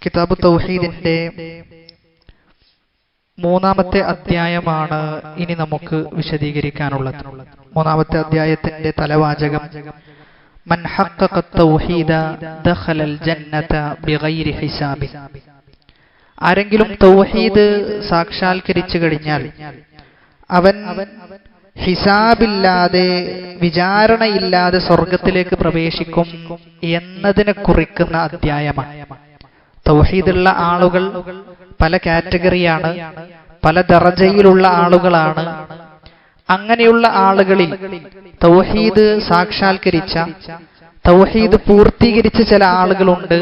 കിതാബ് തൗഹീദിന്റെ മൂന്നാമത്തെ അധ്യായമാണ് ഇനി നമുക്ക് വിശദീകരിക്കാനുള്ളത്. മൂന്നാമത്തെ അധ്യായത്തിന്റെ തലവാചകം മൻ ഹഖഖ തൗഹീദ ദഖലൽ ജന്നത ബിഗൈരി ഹിസാബി. ആരെങ്കിലും തൗഹീദ് സാക്ഷാത്കരിച്ചു കഴിഞ്ഞാൽ അവൻ ഹിസാബില്ലാതെ വിചാരണയില്ലാതെ സ്വർഗത്തിലേക്ക് പ്രവേശിക്കും എന്നതിനെ കുറിക്കുന്ന അധ്യായമാണ്. തൗഹീദുള്ള ആളുകൾ പല കാറ്റഗറിയാണ്, പല ദറജയിലുള്ള ആളുകളാണ്. അങ്ങനെയുള്ള ആളുകളിൽ തൗഹീദ് സാക്ഷാത്കരിച്ച, തൗഹീദ് പൂർത്തീകരിച്ച ചില ആളുകളുണ്ട്.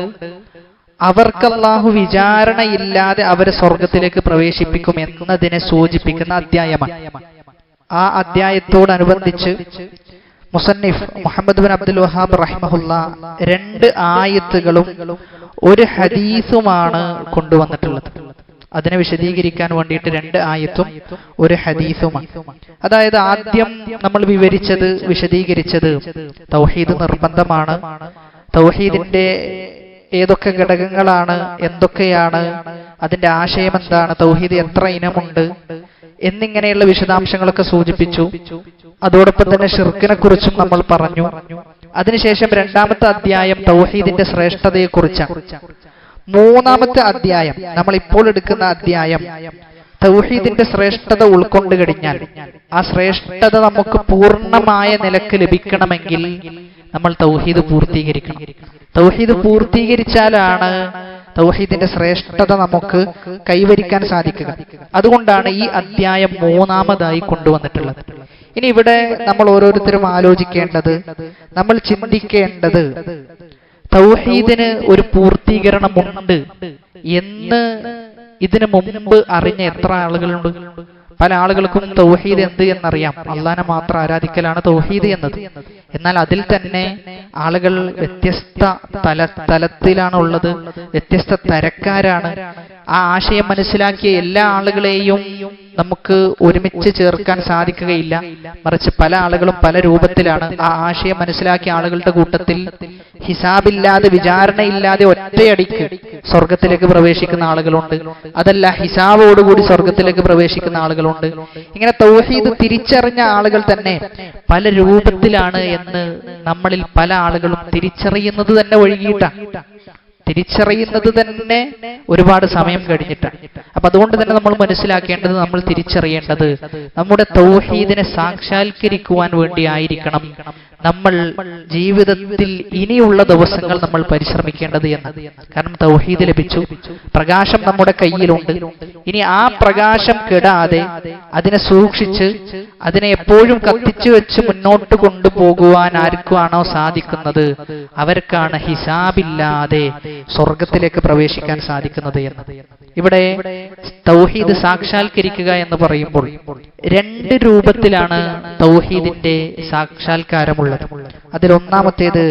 അവർക്ക് അല്ലാഹു വിചാരണയില്ലാതെ അവരെ സ്വർഗത്തിലേക്ക് പ്രവേശിപ്പിക്കും എന്നതിനെ സൂചിപ്പിക്കുന്ന അധ്യായമാണ്. ആ അധ്യായത്തോടനുബന്ധിച്ച് മുസന്നിഫ് മുഹമ്മദ് ബിൻ അബ്ദുൽ വഹാബ് റഹിമഹുല്ലാ 2 ആയത്തുകളും ഒരു ഹദീസുമാണ് കൊണ്ടുവന്നിട്ടുള്ളത്. അതിനെ വിശദീകരിക്കാൻ വേണ്ടിയിട്ട് 2 ആയത്തും ഒരു ഹദീസുമാണ്. അതായത് ആദ്യം നമ്മൾ വിശദീകരിച്ചത് തൗഹീദ് നിർബന്ധമാണ്, തൗഹീദിന്റെ ഏതൊക്കെ ഘടകങ്ങളാണ്, എന്തൊക്കെയാണ്, അതിന്റെ ആശയം എന്താണ്, തൗഹീദ് എത്ര ഇനമുണ്ട് എന്നിങ്ങനെയുള്ള വിശദാംശങ്ങളൊക്കെ സൂചിപ്പിച്ചു. അതോടൊപ്പം തന്നെ ശിർക്കിനെ കുറിച്ചും നമ്മൾ പറഞ്ഞു. അതിനുശേഷം 2ാമത്തെ അധ്യായം തൗഹീദിന്റെ ശ്രേഷ്ഠതയെക്കുറിച്ചാണ്. 3ാമത്തെ അധ്യായം, നമ്മൾ ഇപ്പോൾ എടുക്കുന്ന അധ്യായം, തൗഹീദിന്റെ ശ്രേഷ്ഠത ഉൾക്കൊണ്ടു കഴിഞ്ഞാൽ ആ ശ്രേഷ്ഠത നമുക്ക് പൂർണ്ണമായ നിലക്ക് ലഭിക്കണമെങ്കിൽ നമ്മൾ തൗഹീദ് പൂർത്തീകരിക്കണം. തൗഹീദ് പൂർത്തീകരിച്ചാലാണ് തൗഹീദിന്റെ ശ്രേഷ്ഠത നമുക്ക് കൈവരിക്കാൻ സാധിക്കുക. അതുകൊണ്ടാണ് ഈ അധ്യായം 3ാമതായി കൊണ്ടുവന്നിട്ടുള്ളത്. ഇനി ഇവിടെ നമ്മൾ ഓരോരുത്തരും ആലോചിക്കേണ്ടത്, നമ്മൾ ചിന്തിക്കേണ്ടത്, തൗഹീദിന് ഒരു പൂർത്തീകരണമുണ്ട് എന്ന് ഇതിനു മുമ്പ് അറിഞ്ഞ എത്ര ആളുകളുണ്ട്? പല ആളുകൾക്കും തൗഹീദ് എന്ത് എന്നറിയാം, അള്ളാഹനെ മാത്രം ആരാധിക്കലാണ് തൗഹീദ് എന്നത്. എന്നാൽ അതിൽ തന്നെ ആളുകൾ വ്യത്യസ്ത തലത്തിലാണുള്ളത്, വ്യത്യസ്ത തരക്കാരാണ്. ആ ആശയം മനസ്സിലാക്കിയ എല്ലാ ആളുകളെയും നമുക്ക് ഒരുമിച്ച് ചേർക്കാൻ സാധിക്കുകയില്ല. മറിച്ച് പല ആളുകളും പല രൂപത്തിലാണ്. ആ ആശയം മനസ്സിലാക്കിയ ആളുകളുടെ കൂട്ടത്തിൽ ഹിസാബില്ലാതെ വിചാരണയില്ലാതെ ഒറ്റയടിക്ക് സ്വർഗത്തിലേക്ക് പ്രവേശിക്കുന്ന ആളുകളുണ്ട്. അതല്ല, ഹിസാബോടുകൂടി സ്വർഗത്തിലേക്ക് പ്രവേശിക്കുന്ന ആളുകളുണ്ട്. ഇങ്ങനെ തൗഹീദ് തിരിച്ചറിഞ്ഞ ആളുകൾ തന്നെ പല രൂപത്തിലാണ് എന്ന് നമ്മളിൽ പല ആളുകളും തിരിച്ചറിയുന്നത് തന്നെ വൈകിട്ടാണ്, തിരിച്ചറിയുന്നത് തന്നെ ഒരുപാട് സമയം കഴിഞ്ഞിട്ടാണ്. അപ്പൊ അതുകൊണ്ട് തന്നെ നമ്മൾ മനസ്സിലാക്കേണ്ടത്, നമ്മൾ തിരിച്ചറിയേണ്ടത്, നമ്മുടെ തൗഹീദിനെ സാക്ഷാത്കരിക്കുവാൻ വേണ്ടി ആയിരിക്കണം നമ്മൾ ജീവിതത്തിൽ ഇനിയുള്ള ദിവസങ്ങൾ നമ്മൾ പരിശ്രമിക്കേണ്ടത് എന്ന്. കാരണം തൗഹീദ് ലഭിച്ചു, പ്രകാശം നമ്മുടെ കയ്യിലുണ്ട്. ഇനി ആ പ്രകാശം കെടാതെ അതിനെ സൂക്ഷിച്ച് അതിനെ എപ്പോഴും കത്തിച്ചു വെച്ച് മുന്നോട്ട് കൊണ്ടുപോകുവാൻ ആർക്കാണോ സാധിക്കുന്നത്, അവർക്കാണ് ഹിസാബില്ലാതെ സ്വർഗത്തിലേക്ക് പ്രവേശിക്കാൻ സാധിക്കുന്നത് എന്ന്. ഇവിടെ തൗഹീദ് സാക്ഷാത്കരിക്കുക എന്ന് പറയുമ്പോൾ 2 രൂപത്തിലാണ് തൗഹീദിന്റെ സാക്ഷാത്കാരമുള്ളത്. അതിൽ ഒന്നാമത്തേത്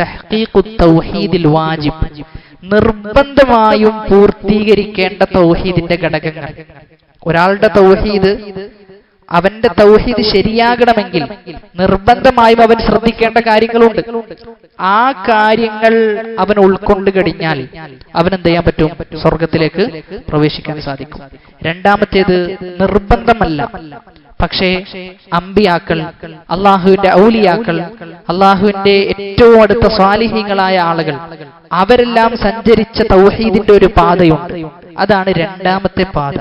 തഹ്ഖീഖുത് തൗഹീദിൽ വാജിബ്, നിർബന്ധമായും പൂർത്തീകരിക്കേണ്ട തൗഹീദിന്റെ ഘടകങ്ങൾ. ഒരാളുടെ തൗഹീദ്, അവന്റെ തൗഹീദ് ശരിയാകണമെങ്കിൽ നിർബന്ധമായും അവൻ ശ്രദ്ധിക്കേണ്ട കാര്യങ്ങളുണ്ട്. ആ കാര്യങ്ങൾ അവൻ ഉൾക്കൊണ്ടു കഴിഞ്ഞാൽ അവൻ എന്ത് ചെയ്യാൻ പറ്റും? സ്വർഗത്തിലേക്ക് പ്രവേശിക്കാൻ സാധിക്കും. 2ാമത്തേത് നിർബന്ധമല്ല, പക്ഷേ അമ്പിയാക്കൾ, അള്ളാഹുവിന്റെ ഔലിയാക്കൾ, അള്ളാഹുവിന്റെ ഏറ്റവും അടുത്ത സ്വാലിഹീങ്ങളായ ആളുകൾ, അവരെല്ലാം സഞ്ചരിച്ച തൗഹീദിന്റെ ഒരു പാതയുണ്ട്. അതാണ് 2ാമത്തെ പാത.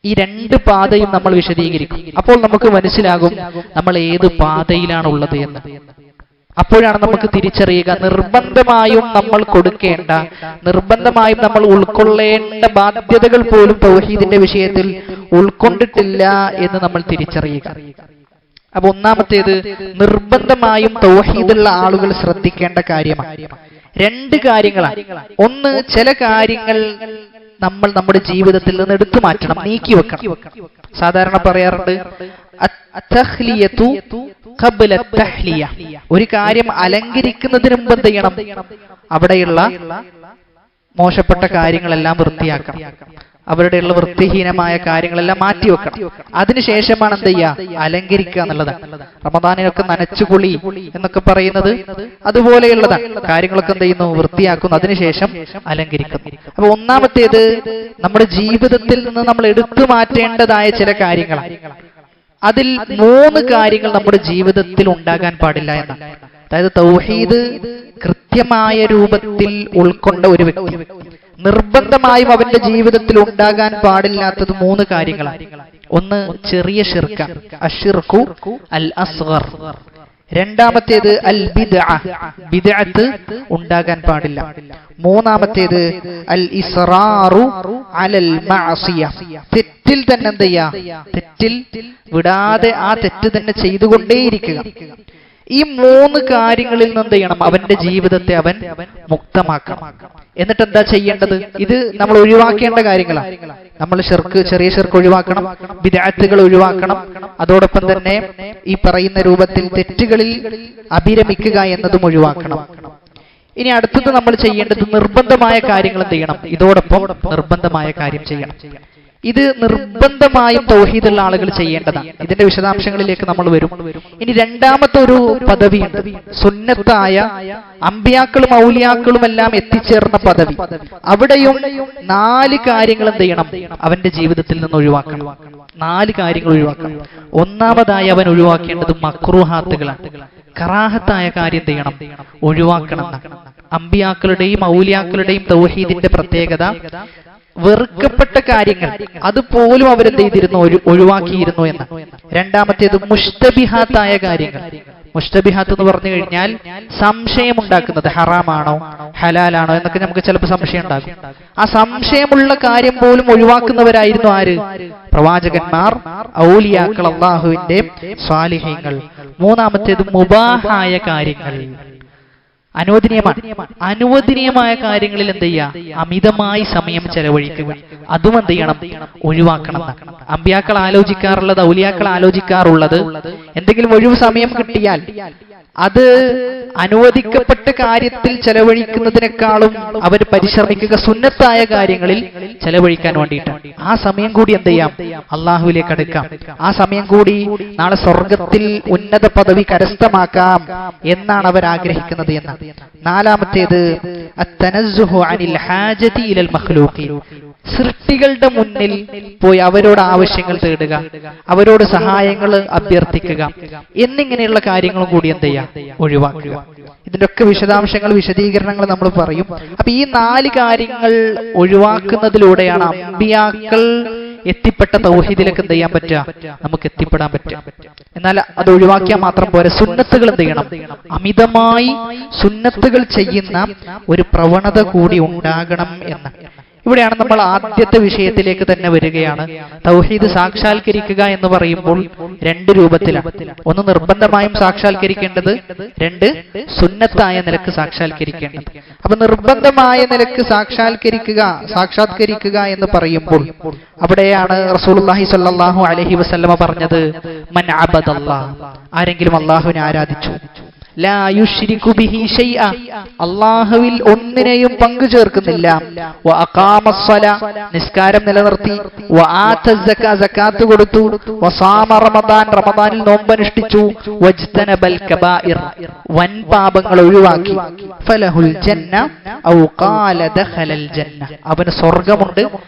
ഈ 2 പാതയും നമ്മൾ വിശദീകരിക്കും. അപ്പോൾ നമുക്ക് മനസ്സിലാകും നമ്മൾ ഏത് പാതയിലാണുള്ളത് എന്ന്. അപ്പോഴാണ് നമുക്ക് തിരിച്ചറിയുക, നിർബന്ധമായും നമ്മൾ കൊടുക്കേണ്ട, നിർബന്ധമായും നമ്മൾ ഉൾക്കൊള്ളേണ്ട ബാധ്യതകൾ പോലും തൗഹീദിന്റെ വിഷയത്തിൽ ഉൾക്കൊണ്ടിട്ടില്ല എന്ന് നമ്മൾ തിരിച്ചറിയുക. അപ്പൊ ഒന്നാമത്തേത് നിർബന്ധമായും തൗഹീദുള്ള ആളുകൾ ശ്രദ്ധിക്കേണ്ട കാര്യമാണ്. 2 കാര്യങ്ങളാണ്. ഒന്ന്, ചില കാര്യങ്ങൾ നമ്മൾ നമ്മുടെ ജീവിതത്തിൽ നിന്ന് എടുത്തു മാറ്റണം, നീക്കി വെക്കണം. സാധാരണ പറയാറുണ്ട് അത്തഹ്ലിയതു ഖബ്ല തഹ്ലിയ. ഒരു കാര്യം അലങ്കരിക്കുന്നതിന് മുമ്പ് എന്ത് ചെയ്യണം? അവിടെയുള്ള മോശപ്പെട്ട കാര്യങ്ങളെല്ലാം വൃത്തിയാക്കണം. അവരുടെയുള്ള വൃത്തിഹീനമായ കാര്യങ്ങളെല്ലാം മാറ്റിവെക്കണം. അതിനുശേഷമാണ് എന്ത് ചെയ്യുക? അലങ്കരിക്കുക എന്നുള്ളതാണ്. റമദാനിനൊക്കെ നനച്ചുകുളി എന്നൊക്കെ പറയുന്നത് അതുപോലെയുള്ളതാണ്. കാര്യങ്ങളൊക്കെ എന്ത് ചെയ്യുന്നു? വൃത്തിയാക്കുന്നു, അതിനുശേഷം അലങ്കരിക്കുന്നു. അപ്പൊ ഒന്നാമത്തേത് നമ്മുടെ ജീവിതത്തിൽ നിന്ന് നമ്മൾ എടുത്തു മാറ്റേണ്ടതായ ചില കാര്യങ്ങളാണ്. അതിൽ 3 കാര്യങ്ങൾ നമ്മുടെ ജീവിതത്തിൽ ഉണ്ടാകാൻ പാടില്ല എന്നാണ്. അതായത് തൗഹീദ് കൃത്യമായ രൂപത്തിൽ ഉൾക്കൊണ്ട ഒരു വ്യക്തി നിർബന്ധമായും അവന്റെ ജീവിതത്തിൽ ഉണ്ടാകാൻ പാടില്ലാത്തത് 3 കാര്യങ്ങളാണ്. ഒന്ന് ചെറിയ ശിർക്ക്, അശ്ശിർക്കു അൽ അസ്ഗർ. രണ്ടാമത്തേത് അൽ ബിദ്അത്ത് ഉണ്ടാകാൻ പാടില്ല. മൂന്നാമത്തേത് അൽ ഇസ്റാറു അലൽ മഅസിയ, തെറ്റിൽ തന്നെ എന്ത് ചെയ്യുക? തെറ്റിൽ വിടാതെ ആ തെറ്റ് തന്നെ ചെയ്തുകൊണ്ടേയിരിക്കുക. ഈ 3 കാര്യങ്ങളിൽ നിന്ന് എന്ത് ചെയ്യണം? അവന്റെ ജീവിതത്തെ അവൻ മുക്തമാക്കണം. എന്നിട്ട് എന്താ ചെയ്യേണ്ടത്? ഇത് നമ്മൾ ഒഴിവാക്കേണ്ട കാര്യങ്ങളാണ്. നമ്മൾ ചെറിയ ശിർക്ക് ഒഴിവാക്കണം, ബിദ്അത്തുകൾ ഒഴിവാക്കണം, അതോടൊപ്പം തന്നെ ഈ പറയുന്ന രൂപത്തിൽ തെറ്റുകളിൽ അഭിരമിക്കുക എന്നതും ഒഴിവാക്കണം. ഇനി അടുത്തത് നമ്മൾ ചെയ്യേണ്ടത് നിർബന്ധമായ കാര്യങ്ങൾ എന്ത് ചെയ്യണം? ഇതോടൊപ്പം നിർബന്ധമായ കാര്യം ചെയ്യണം. ഇത് നിർബന്ധമായും തൗഹീദുള്ള ആളുകൾ ചെയ്യേണ്ടതാണ്. ഇതിന്റെ വിശദാംശങ്ങളിലേക്ക് നമ്മൾ വരും. ഇനി രണ്ടാമത്തെ ഒരു പദവിയുണ്ട്, സുന്നത്തായ അമ്പിയാക്കളും ഔലിയാക്കളും എല്ലാം എത്തിച്ചേർന്ന പദവി. അവിടെയും 4 കാര്യങ്ങൾ എന്ത് ചെയ്യണം? അവന്റെ ജീവിതത്തിൽ നിന്ന് ഒഴിവാക്കണം. 4 കാര്യങ്ങൾ ഒഴിവാക്കണം. ഒന്നാമതായി അവൻ ഒഴിവാക്കേണ്ടത് മക്രൂഹാത്തുകളാണ്. കറാഹത്തായ കാര്യം എന്ത് ചെയ്യണം? ഒഴിവാക്കണം. അമ്പിയാക്കളുടെയും ഔലിയാക്കളുടെയും തൗഹീദിന്റെ പ്രത്യേകത വെറുക്കപ്പെട്ട കാര്യങ്ങൾ അതുപോലും അവരെന്ത് ചെയ്തിരുന്നു? ഒഴിവാക്കിയിരുന്നു എന്ന്. രണ്ടാമത്തേത് മുഷ്തബിഹാത്തായ കാര്യങ്ങൾ. മുഷ്തബിഹാത്ത് എന്ന് പറഞ്ഞു കഴിഞ്ഞാൽ സംശയം ഉണ്ടാക്കുന്നത്, ഹറാമാണോ ഹലാലാണോ എന്നൊക്കെ നമുക്ക് ചിലപ്പോൾ സംശയം ഉണ്ടാകും. ആ സംശയമുള്ള കാര്യം പോലും ഒഴിവാക്കുന്നവരായിരുന്നു ആര്? പ്രവാചകന്മാർ, ഔലിയാക്കൾ, അല്ലാഹുവിന്റെ സ്വാലിഹീങ്ങൾ. മൂന്നാമത്തേത് മുബാഹായ കാര്യങ്ങൾ, അനുവദനീയമായ കാര്യങ്ങളിൽ എന്ത് ചെയ്യുക? അമിതമായി സമയം ചെലവഴിക്കുക. അതും എന്ത് ചെയ്യണം? ഒഴിവാക്കണം. അമ്പിയാക്കൾ ആലോചിക്കാറുള്ളത്, ഔലിയാക്കൾ ആലോചിക്കാറുള്ളത്, എന്തെങ്കിലും ഒഴിവ് സമയം കിട്ടിയാൽ അത് അനുവദിക്കപ്പെട്ട കാര്യത്തിൽ ചെലവഴിക്കുന്നതിനേക്കാളും അവർ പരിശ്രമിക്കുക സുന്നത്തായ കാര്യങ്ങളിൽ ചെലവഴിക്കാൻ വേണ്ടിയിട്ടാണ്. ആ സമയം കൂടി എന്ത് ചെയ്യാം? അള്ളാഹുവിലേക്ക് അടുക്കാം. ആ സമയം കൂടി നാളെ സ്വർഗത്തിൽ ഉന്നത പദവി കരസ്ഥമാക്കാം എന്നാണ് അവർ ആഗ്രഹിക്കുന്നത് എന്ന്. നാലാമത്തേത് അത്തനസ്സുഹു അനിൽ ഹാജതി ഇലൽ മഖ്ലൂഖീൻ, സൃഷ്ടികളുടെ മുന്നിൽ പോയി അവരോട് ആവശ്യങ്ങൾ തേടുക, അവരോട് സഹായങ്ങൾ അഭ്യർത്ഥിക്കുക എന്നിങ്ങനെയുള്ള കാര്യങ്ങളും കൂടി എന്ത് ചെയ്യുക? ഒഴിവാക്കുക. ഇതിന്റെ ഒക്കെ വിശദാംശങ്ങൾ, വിശദീകരണങ്ങൾ നമ്മൾ പറയും. അപ്പൊ ഈ 4 കാര്യങ്ങൾ ഒഴിവാക്കുന്നതിലൂടെയാണ് അമ്പിയാക്കൾ എത്തിപ്പെട്ട തൗഹീദിലേക്ക് എന്ത് ചെയ്യാൻ പറ്റുക? നമുക്ക് എത്തിപ്പെടാൻ പറ്റുക. എന്നാൽ അത് ഒഴിവാക്കിയാൽ മാത്രം പോരെ, സുന്നത്തുകൾ എന്ത് ചെയ്യണം? അമിതമായി സുന്നത്തുകൾ ചെയ്യുന്ന ഒരു പ്രവണത കൂടി ഉണ്ടാകണം എന്ന്. ഇവിടെയാണ് നമ്മൾ ആദ്യത്തെ വിഷയത്തിലേക്ക് തന്നെ വരികയാണ്. തൗഹീദ് സാക്ഷാത്കരിക്കുക എന്ന് പറയുമ്പോൾ 2 രൂപത്തിലാണ്. ഒന്ന് നിർബന്ധമായും സാക്ഷാത്കരിക്കേണ്ടത്, 2 സുന്നത്തായ നിലക്ക് സാക്ഷാത്കരിക്കേണ്ടത്. അപ്പൊ നിർബന്ധമായ നിലക്ക് സാക്ഷാത്കരിക്കുക എന്ന് പറയുമ്പോൾ അവിടെയാണ് റസൂലുള്ളാഹി സ്വല്ലല്ലാഹു അലൈഹി വസല്ലമ പറഞ്ഞത്, മൻ അബദല്ലാഹ്, ആരെങ്കിലും അല്ലാഹുവിനെ ആരാധിച്ചു, ലാ യുശ്രികു ബിഹി ശൈഅ, അല്ലാഹുവിൽ ഒന്നിനെയും പങ്കു ചേർക്കുന്നില്ല, വ അഖാമസ്സലാ, നിസ്കാരം നിലനിർത്തി, വ ആതസ്സക, സകാത്ത് കൊടുത്തു, വ സാമ റമദാൻ, റമദാനിൽ നോമ്പനുഷ്ഠിച്ചു, വജ്തനബൽ കബായിർ, വൻ പാപങ്ങൾ ഒഴിവാക്കി, ഫലഹുൽ ജന്ന ഔ ഖാല ദഖലൽ ജന്ന, അവന് സ്വർഗ്ഗമുണ്ട്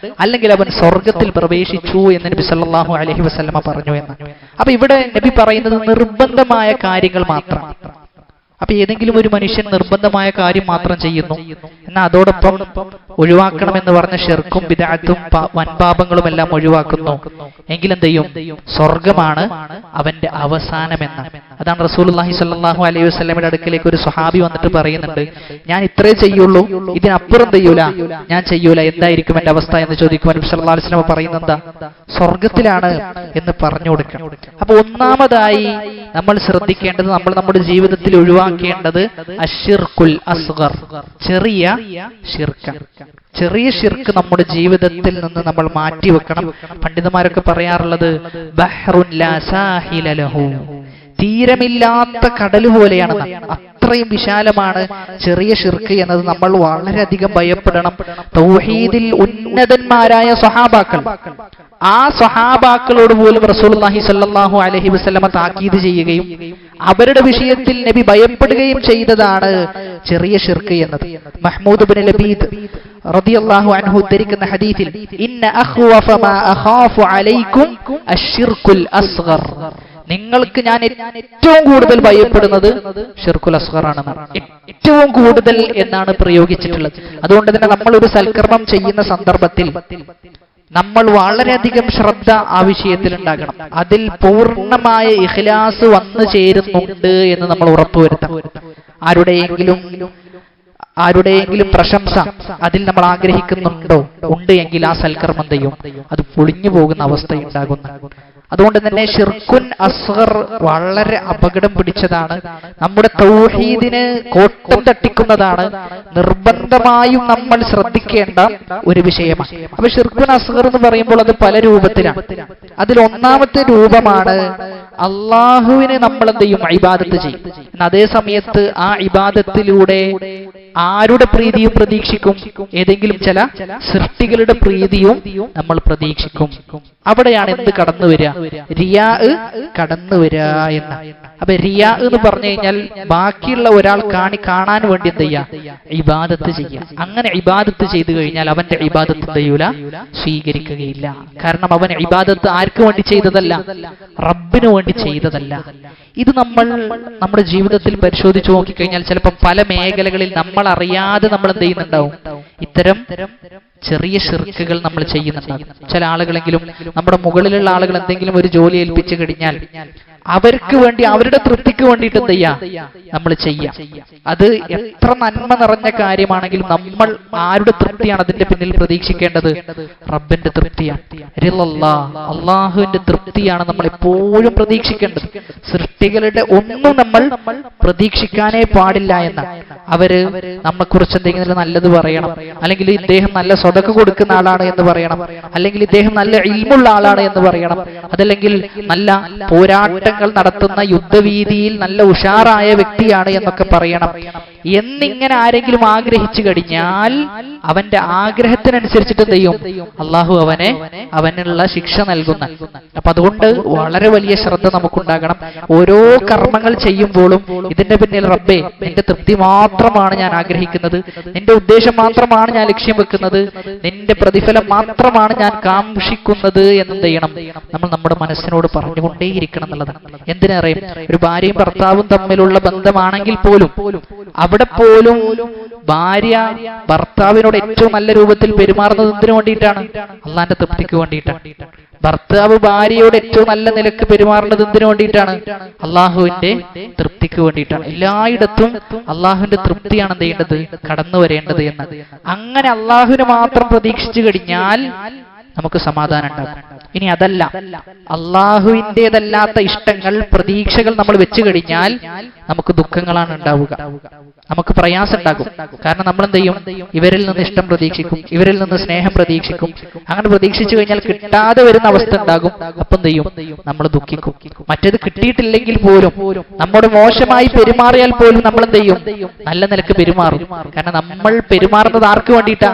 അല്ലെങ്കിൽ അവൻ സ്വർഗ്ഗത്തിൽ പ്രവേശിച്ചു എന്ന് നബി സല്ലല്ലാഹു അലൈഹി വസല്ലമ പറഞ്ഞു എന്ന്. അപ്പൊ ഇവിടെ നബി പറയുന്നത് നിർബന്ധമായ കാര്യങ്ങൾ മാത്രം. അപ്പൊ ഏതെങ്കിലും ഒരു മനുഷ്യൻ നിർബന്ധമായ കാര്യം മാത്രം ചെയ്യുന്നു, എന്നാൽ അതോടൊപ്പം ഒഴിവാക്കണമെന്ന് പറഞ്ഞ ശിർക്കും ബിദ്അത്തും വൻപാപങ്ങളും എല്ലാം ഒഴിവാക്കുന്നു, എങ്കിലെന്ത് ചെയ്യും? സ്വർഗമാണ് അവന്റെ അവസാനമെന്ന്. അതാണ് റസൂലുള്ളാഹി സ്വല്ലല്ലാഹു അലൈഹി വസല്ലമയുടെ അടുക്കലേക്ക് ഒരു സ്വഹാബി വന്നിട്ട് പറയുന്നുണ്ട്, ഞാൻ ഇത്രേ ചെയ്യുള്ളൂ, ഇതിനപ്പുറം ഞാൻ ചെയ്യൂല, എന്തായിരിക്കും എന്റെ അവസ്ഥ എന്ന് ചോദിക്കുമ്പോൾ നബി സല്ലല്ലാഹു അലൈഹി വസല്ലം പറയുന്നത് എന്താ? സ്വർഗത്തിലാണ് എന്ന് പറഞ്ഞു കൊടുക്കണം. അപ്പൊ ഒന്നാമതായി നമ്മൾ ശ്രദ്ധിക്കേണ്ടത്, നമ്മൾ നമ്മുടെ ജീവിതത്തിൽ ഒഴിവാക്കേണ്ടത് അശ്ശിർക്കുൽ അസ്ഗർ, ചെറിയ ശിർക്ക്. ചെറിയ ശിർക്ക് നമ്മുടെ ജീവിതത്തിൽ നിന്ന് നമ്മൾ മാറ്റിവെക്കണം. പണ്ഡിതന്മാരൊക്കെ പറയാറുള്ളത് ബഹ്റുൻ ലാ സാഹില ലഹു, തീരമില്ലാത്ത കടൽ പോലെയാണ്. അത്രയും വിശാലമാണ് ചെറിയ ശിർക്ക് എന്നത്. നമ്മൾ വളരെയധികം ഭയപ്പെടണം. തൗഹീദിൽ ഉന്നതന്മാരായ സ്വഹാബാക്കൾ, ആ സ്വഹാബാക്കളോട് പോലും റസൂലുള്ളാഹി സ്വല്ലല്ലാഹു അലൈഹി വസല്ലമ താക്കീത് ചെയ്യുകയും അവരുടെ വിഷയത്തിൽ നബി ഭയപ്പെടുകയും ചെയ്തതാണ് ചെറിയ ശിർക്ക് എന്നത്. മഹ്മൂദ് ഇബ്നു ലബീദ് റളിയല്ലാഹു അൻഹു ഉദ്ധരിക്കുന്ന ഹദീസിൽ ഇന്ന അഖ്വഫ മാ അഖാഫു അലൈക്കും അശ്ശിർകുൽ അസ്ഗർ, നിങ്ങൾക്ക് ഞാൻ ഏറ്റവും കൂടുതൽ ഭയപ്പെടുന്നത് ഷിർക്കുൽ അസ്ഗർ ആണെന്നാണ്. ഏറ്റവും കൂടുതൽ എന്നാണ് പ്രയോഗിച്ചിട്ടുള്ളത്. അതുകൊണ്ട് തന്നെ നമ്മൾ ഒരു സൽക്കർമ്മം ചെയ്യുന്ന സന്ദർഭത്തിൽ നമ്മൾ വളരെയധികം ശ്രദ്ധ ആ വിഷയത്തിൽ ഉണ്ടാകണം. അതിൽ പൂർണ്ണമായ ഇഖ്ലാസ് വന്നു ചേരുന്നുണ്ട് എന്ന് നമ്മൾ ഉറപ്പുവരുത്തണം. ആരുടെയെങ്കിലും പ്രശംസ അതിൽ നമ്മൾ ആഗ്രഹിക്കുന്നുണ്ടോ, ഉണ്ട് എങ്കിൽ ആ സൽക്കർമ്മം ചെയ്യും അത് പൊളിഞ്ഞു പോകുന്ന അവസ്ഥ ഉണ്ടാകുന്നു. അതുകൊണ്ട് തന്നെ ഷിർക്കുൻ അസ്ഗർ വളരെ അപകടം പിടിച്ചതാണ്. നമ്മുടെ തൗഹീദിന് കോട്ടം തട്ടിക്കുന്നതാണ്. നിർബന്ധമായും നമ്മൾ ശ്രദ്ധിക്കേണ്ട ഒരു വിഷയമാണ്. അപ്പൊ ഷിർക്കുൻ അസ്ഗർ എന്ന് പറയുമ്പോൾ അത് പല രൂപത്തിലാണ്. അതിൽ ഒന്നാമത്തെ രൂപമാണ് അള്ളാഹുവിന് നമ്മൾ എന്ത് ചെയ്യും, ഇബാദത്ത് ചെയ്യും. അതേ സമയത്ത് ആ ഇബാദത്തിലൂടെ ആരുടെ പ്രീതിയും പ്രതീക്ഷിക്കും? ഏതെങ്കിലും ചില സൃഷ്ടികളുടെ പ്രീതിയും നമ്മൾ പ്രതീക്ഷിക്കും. അവിടെയാണ് എന്ത് കടന്നു വരിക? റിയാ കടന്നു വരിക എന്ന. അപ്പൊ റിയാ എന്ന് പറഞ്ഞു കഴിഞ്ഞാൽ ബാക്കിയുള്ള ഒരാൾ കാണാൻ വേണ്ടി എന്ത് ചെയ്യാ, ഇബാദത്ത് ചെയ്യാം. അങ്ങനെ ഇബാദത്ത് ചെയ്തു കഴിഞ്ഞാൽ അവന്റെ ഇബാദത്ത് ചെയ്യൂല, സ്വീകരിക്കുകയില്ല. കാരണം അവൻ ഇബാദത്ത് ആർക്ക് വേണ്ടി ചെയ്തതല്ല, റബ്ബിന് വേണ്ടി ചെയ്തതല്ല. ഇത് നമ്മൾ നമ്മുടെ ജീവിതത്തിൽ പരിശോധിച്ചു നോക്കിക്കഴിഞ്ഞാൽ ചിലപ്പോൾ പല മേഖലകളിൽ നമ്മൾ അറിയാതെ നമ്മൾ എന്ത് ചെയ്യുന്നുണ്ടാവും, ഇത്തരം ചെറിയ ശിർക്കുകൾ നമ്മൾ ചെയ്യുന്നുണ്ടാകും. ചില ആളുകളെങ്കിലും നമ്മുടെ മുകളിലുള്ള ആളുകൾ എന്തെങ്കിലും ഒരു ജോലി ഏൽപ്പിച്ചു കഴിഞ്ഞാൽ അവർക്ക് വേണ്ടി, അവരുടെ തൃപ്തിക്ക് വേണ്ടിയിട്ട് എന്ത് ചെയ്യാം, നമ്മൾ ചെയ്യാം. അത് എത്ര നന്മ നിറഞ്ഞ കാര്യമാണെങ്കിലും നമ്മൾ ആരുടെ തൃപ്തിയാണ് അതിന്റെ പിന്നിൽ പ്രതീക്ഷിക്കേണ്ടത്? റബ്ബിന്റെ തൃപ്തിയാണ്. അള്ളാഹുവിന്റെ തൃപ്തിയാണ് നമ്മൾ എപ്പോഴും പ്രതീക്ഷിക്കേണ്ടത്. സൃഷ്ടികളുടെ ഒന്നും നമ്മൾ പ്രതീക്ഷിക്കാനേ പാടില്ല എന്ന. അവര് നമ്മളെക്കുറിച്ച് എന്തെങ്കിലും നല്ലത് പറയണം, അല്ലെങ്കിൽ ഇദ്ദേഹം നല്ല സ്വതക്ക കൊടുക്കുന്ന ആളാണ് എന്ന് പറയണം, അല്ലെങ്കിൽ ഇദ്ദേഹം നല്ല ഇൽമുള്ള ആളാണ് എന്ന് പറയണം, അതല്ലെങ്കിൽ നല്ല പോരാട്ടങ്ങൾ നടത്തുന്ന യുദ്ധവീതിയിൽ നല്ല ഉഷാറായ വ്യക്തിയാണ് എന്നൊക്കെ പറയണം എന്നിങ്ങനെ ആരെങ്കിലും ആഗ്രഹിച്ചു കഴിഞ്ഞാൽ അവന്റെ ആഗ്രഹത്തിനനുസരിച്ചിട്ട് എന്ത് ചെയ്യും, അള്ളാഹു അവനുള്ള ശിക്ഷ നൽകുന്ന. അപ്പൊ അതുകൊണ്ട് വളരെ വലിയ ശ്രദ്ധ നമുക്കുണ്ടാകണം. ഓരോ കർമ്മങ്ങൾ ചെയ്യുമ്പോഴും ഇതിന്റെ പിന്നിൽ റബ്ബേ നിന്റെ തൃപ്തി മാത്രമാണ് ഞാൻ ആഗ്രഹിക്കുന്നത്, നിന്റെ ഉദ്ദേശം മാത്രമാണ് ഞാൻ ലക്ഷ്യം വെക്കുന്നത്, നിന്റെ പ്രതിഫലം മാത്രമാണ് ഞാൻ കാംക്ഷിക്കുന്നത് എന്നെന്ത് ചെയ്യണം, നമ്മൾ നമ്മുടെ മനസ്സിനോട് പറഞ്ഞുകൊണ്ടേയിരിക്കണം എന്നുള്ളതാണ്. എന്തിനറിയും, ഒരു ഭാര്യയും ഭർത്താവും തമ്മിലുള്ള ബന്ധമാണെങ്കിൽ പോലും അവിടെ പോലും ഭാര്യ ഭർത്താവിനോട് ഏറ്റവും നല്ല രൂപത്തിൽ പെരുമാറുന്നത് എന്തിനു വേണ്ടിയിട്ടാണ്? അള്ളാന്റെ തൃപ്തിക്ക് വേണ്ടിയിട്ടാണ്. ഭർത്താവ് ഭാര്യയോട് ഏറ്റവും നല്ല നിലക്ക് പെരുമാറുന്നത് എന്തിനു വേണ്ടിയിട്ടാണ്? അള്ളാഹുവിന്റെ തൃപ്തിക്ക് വേണ്ടിയിട്ടാണ്. എല്ലായിടത്തും അള്ളാഹുവിന്റെ തൃപ്തിയാണ് എന്ത് ചെയ്യേണ്ടത്, കടന്നു വരേണ്ടത് എന്ന്. അങ്ങനെ അള്ളാഹുവിനെ മാത്രം പ്രതീക്ഷിച്ചു കഴിഞ്ഞാൽ നമുക്ക് സമാധാനം ഉണ്ടാകും. ഇനി അതല്ല, അള്ളാഹുവിൻ്റെതല്ലാത്ത ഇഷ്ടങ്ങൾ, പ്രതീക്ഷകൾ നമ്മൾ വെച്ചു കഴിഞ്ഞാൽ നമുക്ക് ദുഃഖങ്ങളാണ് ഉണ്ടാവുക, നമുക്ക് പ്രയാസം ഉണ്ടാകും. കാരണം നമ്മൾ എന്ത് ചെയ്യും, ഇവരിൽ നിന്ന് ഇഷ്ടം പ്രതീക്ഷിക്കും, ഇവരിൽ നിന്ന് സ്നേഹം പ്രതീക്ഷിക്കും. അങ്ങനെ പ്രതീക്ഷിച്ചു കഴിഞ്ഞാൽ കിട്ടാതെ വരുന്ന അവസ്ഥ ഉണ്ടാകും. അപ്പം എന്ത് ചെയ്യും, നമ്മൾ ദുഃഖിക്കും. മറ്റേത് കിട്ടിയിട്ടില്ലെങ്കിൽ പോലും നമ്മോട് മോശമായി പെരുമാറിയാൽ പോലും നമ്മൾ എന്ത് ചെയ്യും, നല്ല നിലക്ക് പെരുമാറും. കാരണം നമ്മൾ പെരുമാറുന്നത് ആർക്ക് വേണ്ടിയിട്ടാ?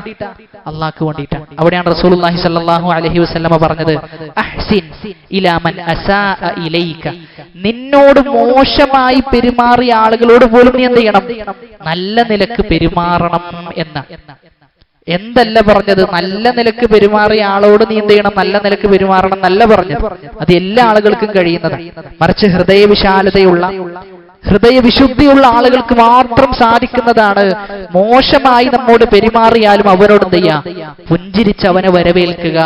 അള്ളാഹ്ക്ക് വേണ്ടിയിട്ടാണ്. അവിടെയാണ് റസൂലുള്ളാഹി സ്വല്ലല്ലാഹു അലൈഹി വസല്ലമ പറഞ്ഞത്, അഹ്സിൻ ഇലാ മൻ അസാഅ ഇലൈക, നിന്നോട് മോശമായി പെരുമാറിയ ആളുകളോട് പോലും നീ എന്ത് ചെയ്യണം, നല്ല നിലക്ക് പെരുമാറണം എന്ന. എന്തല്ല പറഞ്ഞത്, നല്ല നിലക്ക് പെരുമാറിയ ആളോട് നീ എന്ത് ചെയ്യണം, നല്ല നിലക്ക് പെരുമാറണം എന്നല്ല പറഞ്ഞത്. അത് എല്ലാ ആളുകൾക്കും കഴിയുന്നത്. മറിച്ച് ഹൃദയവിശാലതയുള്ള, ഹൃദയവിശുദ്ധിയുള്ള ആളുകൾക്ക് മാത്രം സാധിക്കുന്നതാണ്. മോശമായി നമ്മോട് പെരുമാറിയാലും അവരോട് എന്ത് ചെയ്യാ, പുഞ്ചിരിച്ച് അവനെ വരവേൽക്കുക,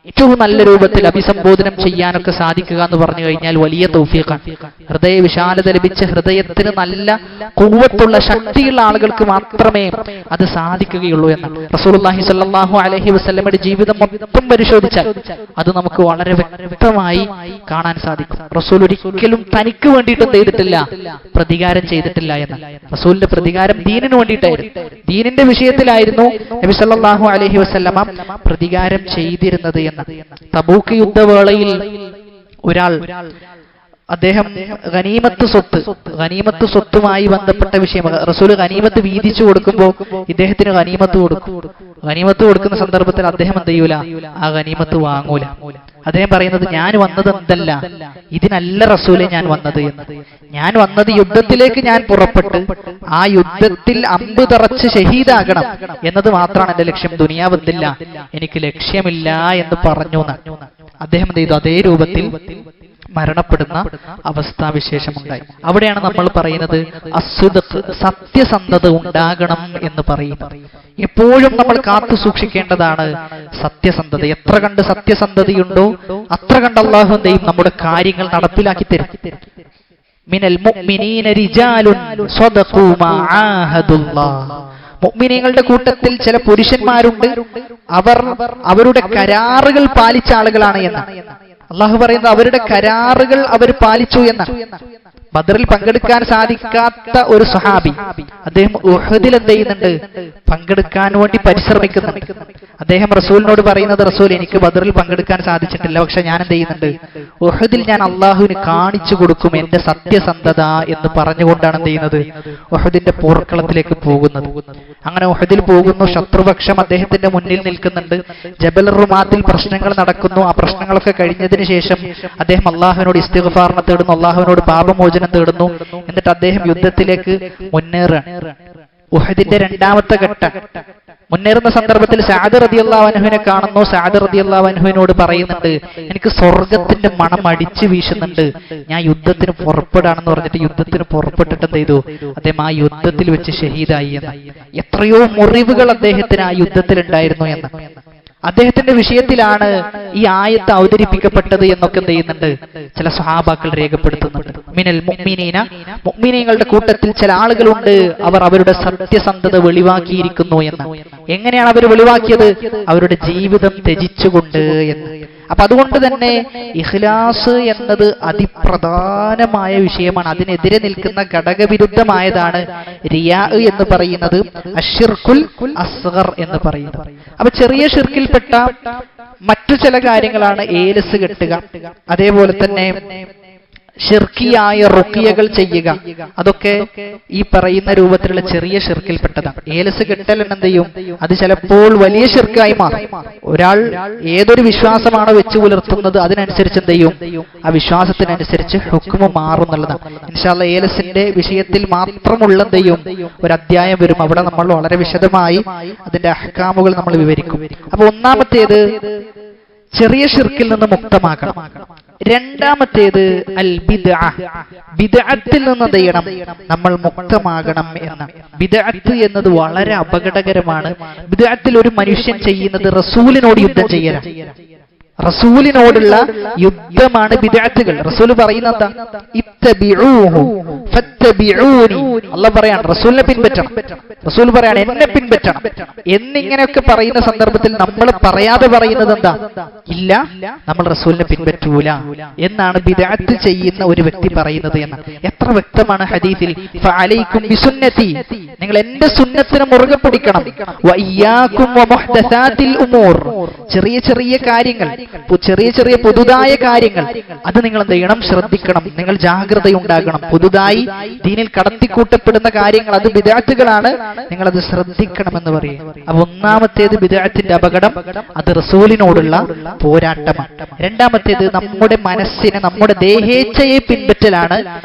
ഏറ്റവും നല്ല രൂപത്തിൽ അഭിസംബോധനം ചെയ്യാനൊക്കെ സാധിക്കുക എന്ന് പറഞ്ഞു കഴിഞ്ഞാൽ വലിയ തൗഫീഖാണ്. ഹൃദയ വിശാലത ലഭിച്ച, ഹൃദയത്തിന് നല്ല ഖുവ്വത്തുള്ള, ശക്തിയുള്ള ആളുകൾക്ക് മാത്രമേ അത് സാധിക്കുകയുള്ളൂ എന്ന് റസൂലുള്ളാഹി സ്വല്ലല്ലാഹു അലൈഹി വസല്ലമയുടെ ജീവിതം മൊത്തം പരിശോധിച്ചാൽ അത് നമുക്ക് വളരെ വ്യക്തമായി കാണാൻ സാധിക്കും. റസൂൽ ഒരിക്കലും തനിക്ക് വേണ്ടിയിട്ട് എന്ത് ചെയ്തിട്ടില്ല, പ്രതികാരം ചെയ്തിട്ടില്ല എന്ന്. റസൂലിന്റെ പ്രതികാരം ദീനിന് വേണ്ടിയിട്ടായിരുന്നു, ദീനിന്റെ വിഷയത്തിലായിരുന്നു നബി സല്ലല്ലാഹു അലൈഹി വസല്ലമ പ്രതികാരം ചെയ്തിരുന്നത് എന്ന്. തബൂക്ക് യുദ്ധവേളയിൽ ഒരാൾ അദ്ദേഹം ഗനീമത്ത് സ്വത്തുമായി ബന്ധപ്പെട്ട വിഷയം റസൂൽ ഗനീമത്ത് വീതിച്ചു കൊടുക്കുമ്പോൾ ഇദ്ദേഹത്തിന് ഗനീമത്ത് കൊടുക്കുന്ന സന്ദർഭത്തിൽ അദ്ദേഹം എന്ത് ചെയ്യൂല, ആ ഗനീമത്ത് വാങ്ങൂല. അദ്ദേഹം പറയുന്നത് ഞാൻ വന്നത് എന്തല്ല, ഇതിനല്ല റസൂലെ ഞാൻ വന്നത് എന്ന്. ഞാൻ വന്നത് യുദ്ധത്തിലേക്ക് ഞാൻ പുറപ്പെട്ട് ആ യുദ്ധത്തിൽ അമ്പ് തറച്ച് ഷഹീദാകണം എന്നത് മാത്രമാണ് എന്റെ ലക്ഷ്യം, ദുനിയാവെന്തില്ല എനിക്ക് ലക്ഷ്യമില്ല എന്ന് പറഞ്ഞു. അദ്ദേഹം എന്ത് ചെയ്തു, അതേ രൂപത്തിൽ മരണപ്പെടുന്ന അവസ്ഥാവിശേഷമുണ്ടായി. അവിടെയാണ് നമ്മൾ പറയുന്നത് അസ്സുദഖ്, സത്യസന്ധത ഉണ്ടാകണം എന്ന് പറയുന്നത്. എപ്പോഴും നമ്മൾ കാത്തു സൂക്ഷിക്കേണ്ടതാണ് സത്യസന്ധത. എത്ര കണ്ട് സത്യസന്ധതയുണ്ടോ അത്ര കണ്ട് അല്ലാഹു എന്തെയും നമ്മുടെ കാര്യങ്ങൾ നടപ്പിലാക്കി തരും. മിനൽ മുഅ്മിനീന റിജാലുൻ സ്വദഖൂ മാ ആഹദുല്ലാഹ്. മുഅ്മിനീങ്ങളുടെ കൂട്ടത്തിൽ ചില പുരുഷന്മാരുണ്ട്, അവരുടെ കരാറുകൾ പാലിച്ച ആളുകളാണ് എന്ന് അള്ളാഹു പറയുന്നത്. അവരുടെ കരാറുകൾ അവർ പാലിച്ചു എന്നാണ്. ബദറിൽ പങ്കെടുക്കാൻ സാധിക്കാത്ത ഒരു സ്വഹാബി അദ്ദേഹം ഉഹദിൽ എന്ത് ചെയ്യുന്നുണ്ട്, പങ്കെടുക്കാൻ വേണ്ടി പരിശ്രമിക്കുന്നുണ്ട്. അദ്ദേഹം റസൂലിനോട് പറയുന്നത്, റസൂൽ എനിക്ക് ബദറിൽ പങ്കെടുക്കാൻ സാധിച്ചിട്ടില്ല, പക്ഷെ ഞാൻ എന്ത് ചെയ്യുന്നുണ്ട്, ഉഹദിൽ ഞാൻ അള്ളാഹുവിന് കാണിച്ചു കൊടുക്കും എന്റെ സത്യസന്ധത എന്ന് പറഞ്ഞുകൊണ്ടാണ് എന്ത് ചെയ്യുന്നത്, ഉഹദിന്റെ പോർക്കളത്തിലേക്ക് പോകുന്നത്. അങ്ങനെ ഉഹദിൽ പോകുന്നു, ശത്രുപക്ഷം അദ്ദേഹത്തിന്റെ മുന്നിൽ നിൽക്കുന്നുണ്ട്. ജബൽ റുമാത്തിൽ പ്രശ്നങ്ങൾ നടക്കുന്നു. ആ പ്രശ്നങ്ങളൊക്കെ കഴിഞ്ഞതിന് ശേഷം അദ്ദേഹം അള്ളാഹുവിനോട് ഇസ്തിഗ്ഫാറിനെ തേടുന്നു, അള്ളാഹുവിനോട് പാപമോചനം തേടുന്നു. എന്നിട്ട് അദ്ദേഹം യുദ്ധത്തിലേക്ക് മുന്നേറുകയാണ്. ഉഹദിന്റെ രണ്ടാമത്തെ ഘട്ടം മുന്നേറുന്ന സന്ദർഭത്തിൽ സഅദ് റളിയല്ലാഹു അൻഹുവിനെ കാണുന്നു. സഅദ് റളിയല്ലാഹു അൻഹുവിനോട് പറയുന്നുണ്ട്, എനിക്ക് സ്വർഗത്തിന്റെ മണം അടിച്ചു വീശുന്നുണ്ട്, ഞാൻ യുദ്ധത്തിന് പുറപ്പെടാണെന്ന് പറഞ്ഞിട്ട് യുദ്ധത്തിന് പുറപ്പെട്ടിട്ട് എന്ത് ചെയ്തു, അദ്ദേഹം ആ യുദ്ധത്തിൽ വെച്ച് ഷഹീദായി എന്ന്. എത്രയോ മുറിവുകൾ അദ്ദേഹത്തിന് ആ യുദ്ധത്തിൽ ഉണ്ടായിരുന്നു എന്ന്. അദ്ദേഹത്തിന്റെ വിഷയത്തിലാണ് ഈ ആയത്ത് അവതരിപ്പിക്കപ്പെട്ടത് എന്നൊക്കെ എന്ത് ചെയ്യുന്നുണ്ട്, ചില സ്വഹാബാക്കൾ രേഖപ്പെടുത്തുന്നുണ്ട്. മിനൽ മുഅ്മിനീന, മുഅ്മിനീങ്ങളുടെ കൂട്ടത്തിൽ ചില ആളുകളുണ്ട്, അവർ അവരുടെ സത്യസന്ധത വെളിവാക്കിയിരിക്കുന്നു എന്ന്. എങ്ങനെയാണ് അവർ വെളിവാക്കിയത്, അവരുടെ ജീവിതം ത്യജിച്ചുകൊണ്ട് എന്ന്. അപ്പൊ അതുകൊണ്ട് തന്നെ ഇഖ്ലാസ് എന്നത് അതിപ്രധാനമായ വിഷയമാണ്. അതിനെതിരെ നിൽക്കുന്ന ഘടകവിരുദ്ധമായതാണ് റിയാ എന്ന് പറയുന്നത്, അശ്ശിർക്കുൽ അസ്ഗർ എന്ന് പറയുന്നത്. അപ്പൊ ചെറിയ ഷിർക്കിൽപ്പെട്ട മറ്റു ചില കാര്യങ്ങളാണ് ഏലസ് കെട്ടുക, അതേപോലെ തന്നെ ഷിർക്കിയായ റുഖിയകൾ ചെയ്യുക. അതൊക്കെ ഈ പറയുന്ന രൂപത്തിലുള്ള ചെറിയ ഷിർക്കിൽപ്പെട്ടതാണ്. ഏലസ് കെട്ടൽ എന്ത് ചെയ്യും, അത് ചിലപ്പോൾ വലിയ ഷിർക്കായി മാറും. ഒരാൾ ഏതൊരു വിശ്വാസമാണോ വെച്ച് പുലർത്തുന്നത് അതിനനുസരിച്ച് എന്ത് ചെയ്യും, ആ വിശ്വാസത്തിനനുസരിച്ച് ഹുക്മ് മാറുന്നുള്ളതാണ്. ഇൻഷാ അല്ലാഹ് ഏലസിന്റെ വിഷയത്തിൽ മാത്രമുള്ള എന്ത് ചെയ്യും ഒരു അധ്യായം വരും. അവിടെ നമ്മൾ വളരെ വിശദമായി അതിന്റെ അഹ്കാമുകൾ നമ്മൾ വിവരിക്കും. അപ്പൊ ഒന്നാമത്തേത് ചെറിയ ഷിർക്കിൽ നിന്ന് മുക്തമാക്കണം. രണ്ടാമത്തേത് അൽ ബിദ്അ, ബിദ്അത്തിൽ നിന്ന് എന്ത് ചെയ്യണം, നമ്മൾ മുക്തമാകണം എന്നാണ്. ബിദ്അത്ത് എന്നത് വളരെ അപകടകരമാണ്. ബിദ്അത്തിൽ ഒരു മനുഷ്യൻ ചെയ്യുന്നത് റസൂലിനോട് യുദ്ധം ചെയ്യലാണ്. റസൂലിനോടുള്ള യുദ്ധമാണ് ബിദ്അത്തുകൾ. റസൂൽ പറയുന്നത് ഇത്തബിഊഹു ഫത്തബിഊനി, അല്ലാഹു പറയാണ് റസൂലിനെ പിൻപറ്റണം, റസൂൽ പറയാണ് എന്നെ പിൻപറ്റണം എന്നിങ്ങനെയൊക്കെ പറയുന്ന സന്ദർഭത്തിൽ നമ്മൾ പറയാതെ പറയുന്നത് എന്താ, ഇല്ല നമ്മൾ റസൂലിനെ പിൻപറ്റൂല എന്നാണ് ബിദ്അത്ത് ചെയ്യുന്ന ഒരു വ്യക്തി പറയുന്നത് എന്ന്. എത്ര വ്യക്തമാണ് ഹദീസിൽ, ഫഅലൈക്കും ബിസുന്നതി, നിങ്ങൾ എന്റെ സുന്നത്തിനെ മുറുകെ പിടിക്കണം, വഇയ്യാകും വമുഹ്ദസാതിൽ ഉമൂർ, ചെറിയ ചെറിയ കാര്യങ്ങൾ, ചെറിയ ചെറിയ പുതുതായ കാര്യങ്ങൾ അത് നിങ്ങൾ എന്ത് ചെയ്യണം, ശ്രദ്ധിക്കണം, നിങ്ങൾ ജാഗ്രതയുണ്ടാകണം. പുതുതായി ദീനിൽ കടത്തിക്കൂട്ടപ്പെടുന്ന കാര്യങ്ങൾ അത് ബിദ്അത്തുകളാണ്, നിങ്ങൾ അത് ശ്രദ്ധിക്കണമെന്ന് പറയും. അപ്പൊ ഒന്നാമത്തേത് ബിദ്അത്തിന്റെ അപകടം, അത് റസൂലിനോടുള്ള പോരാട്ടമാണ്. രണ്ടാമത്തേത് നമ്മുടെ മനസ്സിനെ, നമ്മുടെ ദേഹേച്ഛയെ പിൻപറ്റലാണ്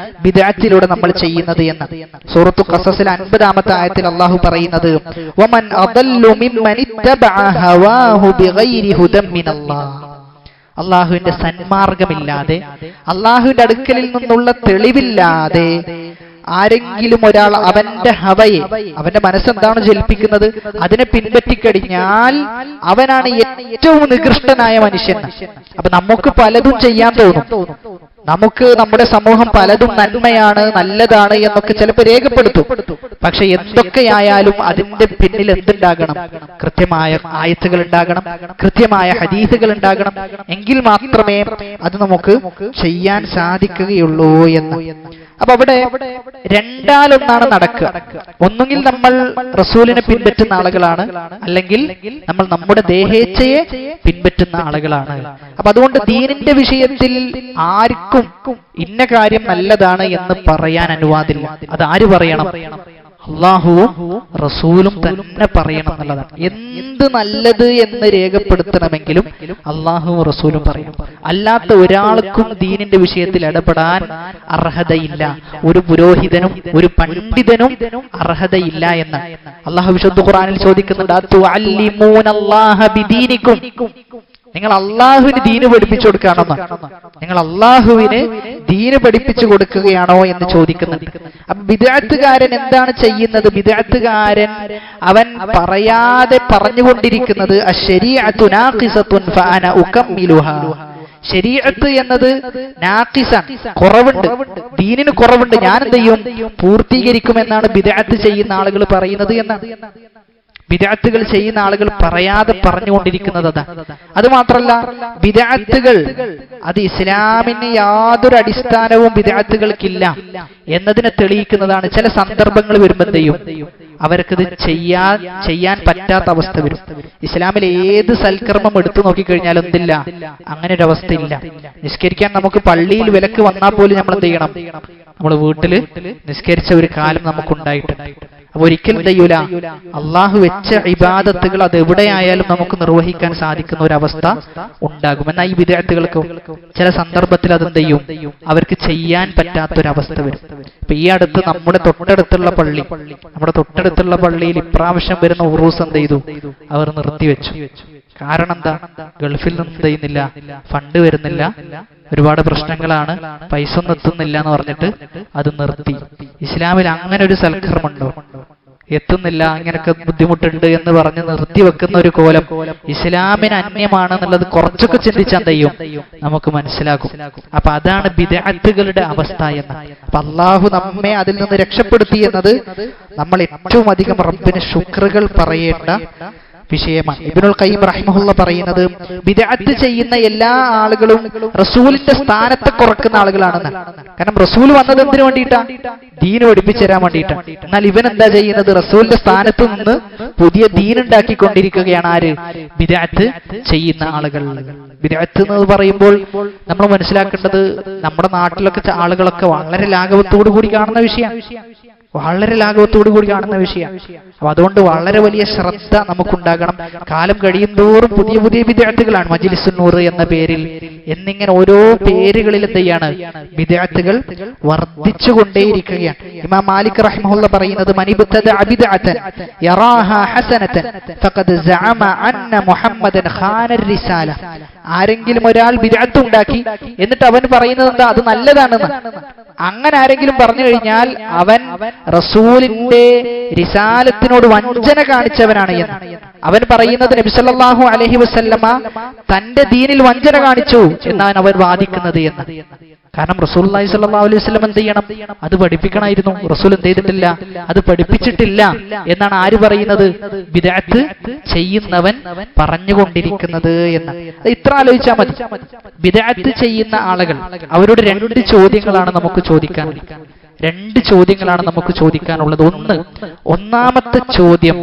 ബിദ്അത്തിലൂടെ നമ്മൾ ചെയ്യുന്നത് എന്ന്. സൂറത്തു ഖസസിൽ 50-ാമത്തെ ആയത്തിൽ അല്ലാഹു പറയുന്നത്, വമൻ അദല്ലു മിമ്മൻ ഇത്തബഅ ഹവാഹു ബിഗൈരി ഹുദൻ മിനല്ലാഹ്, അള്ളാഹുവിന്റെ സന്മാർഗമില്ലാതെ, അള്ളാഹുവിന്റെ അടുക്കലിൽ നിന്നുള്ള തെളിവില്ലാതെ ആരെങ്കിലും ഒരാൾ അവന്റെ ഹവയെ, അവന്റെ മനസ്സെന്താണ് ജൽപ്പിക്കുന്നത് അതിനെ പിൻപറ്റിക്കഴിഞ്ഞാൽ അവനാണ് ഏറ്റവും നികൃഷ്ടനായ മനുഷ്യൻ. അപ്പൊ നമുക്ക് പലതും ചെയ്യാൻ തോന്നും, നമുക്ക് നമ്മുടെ സമൂഹം പലതും നന്മയാണ് നല്ലതാണ് എന്നൊക്കെ ചിലപ്പോൾ രേഖപ്പെടുത്തും. പക്ഷെ എന്തൊക്കെയായാലും അതിന്റെ പിന്നിൽ എന്തുണ്ടാകണം, കൃത്യമായ ആയത്തുകൾ ഉണ്ടാകണം, കൃത്യമായ ഹദീസുകൾ ഉണ്ടാകണം. എങ്കിൽ മാത്രമേ അത് നമുക്ക് ചെയ്യാൻ സാധിക്കുകയുള്ളൂ എന്ന്. അപ്പൊ അവിടെ രണ്ടാലൊന്നാണ് നടക്കുക. ഒന്നുകിൽ നമ്മൾ റസൂലിനെ പിൻപറ്റുന്ന ആളുകളാണ്, അല്ലെങ്കിൽ നമ്മൾ നമ്മുടെ ദേഹേച്ഛയെ പിൻപറ്റുന്ന ആളുകളാണ്. അപ്പൊ അതുകൊണ്ട് ദീനിന്റെ വിഷയത്തിൽ ആർക്കും ആർക്കും ഇന്ന കാര്യം നല്ലതാണ് എന്ന് പറയാൻ അനുവാദമില്ല. അത് ആര് പറയണം? അള്ളാഹുവും റസൂലും തന്നെ പറയണം എന്നുള്ളതാണ്. എന്ത് നല്ലത് എന്ന് രേഖപ്പെടുത്തണമെങ്കിലും അള്ളാഹുവും റസൂലും പറയണം. അല്ലാത്ത ഒരാൾക്കും ദീനിന്റെ വിഷയത്തിൽ ഇടപെടാൻ അർഹതയില്ല. ഒരു പുരോഹിതനും ഒരു പണ്ഡിതനും അർഹതയില്ല എന്ന് അള്ളാഹു വിശുദ്ധ ഖുർആനിൽ ചോദിക്കുന്നുണ്ട്. അതുഅല്ലിമൂനല്ലാഹ ബിദീനിക്കും, നിങ്ങൾ അള്ളാഹുവിന് ദീന് പഠിപ്പിച്ചു കൊടുക്കുകയാണെന്ന്, നിങ്ങൾ അള്ളാഹുവിന് ദീന് പഠിപ്പിച്ചു കൊടുക്കുകയാണോ എന്ന് ചോദിക്കുന്നുണ്ട്. അപ്പൊ ബിദ്അത്തുകാരൻ എന്താണ് ചെയ്യുന്നത്? ബിദ്അത്തുകാരൻ അവൻ പറയാതെ പറഞ്ഞുകൊണ്ടിരിക്കുന്നത് അശ്ശരീഅത്തു നാഖിസത്തുൻ ഫഅന ഉകമ്മിലുഹാ. ശരീഅത്ത് എന്നത് നാഖിസാൻ, കുറവുണ്ട്, ദീനിന് കുറവുണ്ട്, ഞാൻ എന്ത് ചെയ്യും? പൂർത്തീകരിക്കുമെന്നാണ് ബിദ്അത്ത് ചെയ്യുന്ന ആളുകൾ പറയുന്നത് എന്നാണ്. ബിദ്അത്തുകൾ ചെയ്യുന്ന ആളുകൾ പറയാതെ പറഞ്ഞുകൊണ്ടിരിക്കുന്നത് അതാ. അത് മാത്രല്ല, ബിദ്അത്തുകൾ അത് ഇസ്ലാമിന് യാതൊരു അടിസ്ഥാനവും ബിദ്അത്തുകൾക്കില്ല എന്നതിനെ തെളിയിക്കുന്നതാണ്. ചില സന്ദർഭങ്ങൾ വരുമ്പോൾ എന്ത് ചെയ്യും? അവർക്കത് ചെയ്യാൻ പറ്റാത്ത അവസ്ഥ വരും. ഇസ്ലാമിൽ ഏത് സൽക്കർമ്മം എടുത്തു നോക്കിക്കഴിഞ്ഞാൽ എന്തില്ല, അങ്ങനെ ഒരു അവസ്ഥ ഇല്ല. നിസ്കരിക്കാൻ നമുക്ക് പള്ളിയിൽ വിലക്ക് വന്നാൽ പോലും നമ്മൾ എന്ത് ചെയ്യണം? നമ്മൾ വീട്ടില് നിസ്കരിച്ച ഒരു കാലം നമുക്കുണ്ടായിട്ടുണ്ട്. അപ്പൊ ഒരിക്കലും എന്ത് ചെയ്യൂല, അള്ളാഹു വെച്ച ഇബാദത്തുകൾ അത് എവിടെയായാലും നമുക്ക് നിർവഹിക്കാൻ സാധിക്കുന്ന ഒരു അവസ്ഥ ഉണ്ടാകും. എന്നാൽ ഈ ബിദ്അത്തുകൾക്ക് ചില സന്ദർഭത്തിൽ അതെന്ത് ചെയ്യും? അവർക്ക് ചെയ്യാൻ പറ്റാത്തൊരവസ്ഥ വരും. ഇപ്പൊ ഈ അടുത്ത് നമ്മുടെ തൊട്ടടുത്തുള്ള പള്ളിയിൽ ഇപ്രാവശ്യം വരുന്ന ഉറൂസ് എന്ത് ചെയ്തു? അവർ നിർത്തിവെച്ചു. കാരണം എന്താ? ഗൾഫിൽ നിന്ന് എന്ത് ചെയ്യുന്നില്ല, ഫണ്ട് വരുന്നില്ല, ഒരുപാട് പ്രശ്നങ്ങളാണ്, പൈസ ഒന്നും എത്തുന്നില്ല എന്ന് പറഞ്ഞിട്ട് അത് നിർത്തി. ഇസ്ലാമിൽ അങ്ങനെ ഒരു സൽക്കർമ്മമുണ്ടോ? എത്തുന്നില്ല, ഇങ്ങനൊക്കെ ബുദ്ധിമുട്ടുണ്ട് എന്ന് പറഞ്ഞ് നിർത്തിവെക്കുന്ന ഒരു കോലം ഇസ്ലാമിന് അന്യമാണെന്നുള്ളത് കുറച്ചൊക്കെ ചിന്തിച്ചാൽ എന്ത് ചെയ്യും? നമുക്ക് മനസ്സിലാകും. അപ്പൊ അതാണ് ബിദ്അത്തുകളുടെ അവസ്ഥ എന്ന്. അപ്പൊ അള്ളാഹു നമ്മെ അതിൽ നിന്ന് രക്ഷപ്പെടുത്തി എന്നത് നമ്മൾ ഏറ്റവും അധികം റബ്ബിന് ശുക്റുകൾ പറയേണ്ട വിഷയമാണ്. ഇബ്നുൽ ഖയ്യിം റഹിമഹുല്ലാഹ് പറയുന്നത്, ബിദ്അത്ത് ചെയ്യുന്ന എല്ലാ ആളുകളും റസൂലിന്റെ സ്ഥാനത്തെ കുറക്കുന്ന ആളുകളാണെന്ന്. കാരണം റസൂൽ വന്നത് എന്തിനു വേണ്ടിയിട്ടാ? ദീന് പഠിപ്പിച്ചു തരാൻ വേണ്ടിയിട്ടാണ്. എന്നാൽ ഇവൻ എന്താ ചെയ്യുന്നത്? റസൂലിന്റെ സ്ഥാനത്ത് നിന്ന് പുതിയ ദീൻ ഉണ്ടാക്കിക്കൊണ്ടിരിക്കുകയാണ്. ആര്? ബിദ്അത്ത് ചെയ്യുന്ന ആളുകൾ. ബിദ്അത്ത് എന്ന് പറയുമ്പോൾ നമ്മൾ മനസ്സിലാക്കേണ്ടത്, നമ്മുടെ നാട്ടിലൊക്കെ ആളുകളൊക്കെ വളരെ ലാഘവത്തോടു കൂടി കാണുന്ന വിഷയമാണ്. അപ്പൊ അതുകൊണ്ട് വളരെ വലിയ ശ്രദ്ധ നമുക്കുണ്ടാകണം. കാലം കഴിയും തോറും പുതിയ പുതിയ ബിദ്അത്തുകളാണ്. മജ്ലിസുൻ നൂർ എന്ന പേരിൽ എന്നിങ്ങനെ ഓരോ പേരുകളിൽ എന്താണ്? ബിദ്അത്തുകൾ വർദ്ധിച്ചുകൊണ്ടേയിരിക്കുകയാണ്. ഇമാം മാലിക് റഹിമഹുല്ലാഹ് പറയുന്നത്, മനിബ്തദഅ ബിദ്അതൻ യറാഹാ ഹസനതൻ ഫഖദ് സഅമ അന്ന മുഹമ്മദൻ ഖാന റിസാല. ആരെങ്കിലും ഒരാൾ ബിദ്അത്ത് ഉണ്ടാക്കി എന്നിട്ട് അവൻ പറയുന്നത് എന്താ? അത് നല്ലതാണെന്ന്. അങ്ങനെ ആരെങ്കിലും പറഞ്ഞു കഴിഞ്ഞാൽ അവൻ റസൂലിന്റെ റിസാലത്തിനോട് വഞ്ചന കാണിച്ചവനാണ് എന്ന്. അവൻ പറയുന്നത് നബി സല്ലല്ലാഹു അലൈഹി വസല്ലമ തന്റെ ദീനിൽ വഞ്ചന കാണിച്ചു എന്നാണ് അവൻ വാദിക്കുന്നത് എന്ന്. കാരണം റസൂലുള്ളാഹി സ്വല്ലല്ലാഹു അലൈഹി വസല്ലം എന്ത് ചെയ്യണം? അത് പഠിപ്പിക്കണമായിരുന്നു. റസൂൽ എന്ത് ചെയ്തിട്ടില്ല? അത് പഠിപ്പിച്ചിട്ടില്ല എന്നാണ് ആര് പറയുന്നത്? ബിദ്അത്ത് ചെയ്യുന്നവൻ പറഞ്ഞുകൊണ്ടിരിക്കുന്നത് എന്ന്. ഇത്ര ആലോചിച്ചാൽ മതി. ബിദ്അത്ത് ചെയ്യുന്ന ആളുകൾ അവരുടെ രണ്ട് ചോദ്യങ്ങളാണ് നമുക്ക് ചോദിക്കാനുള്ളത്. ഒന്നാമത്തെ ചോദ്യം,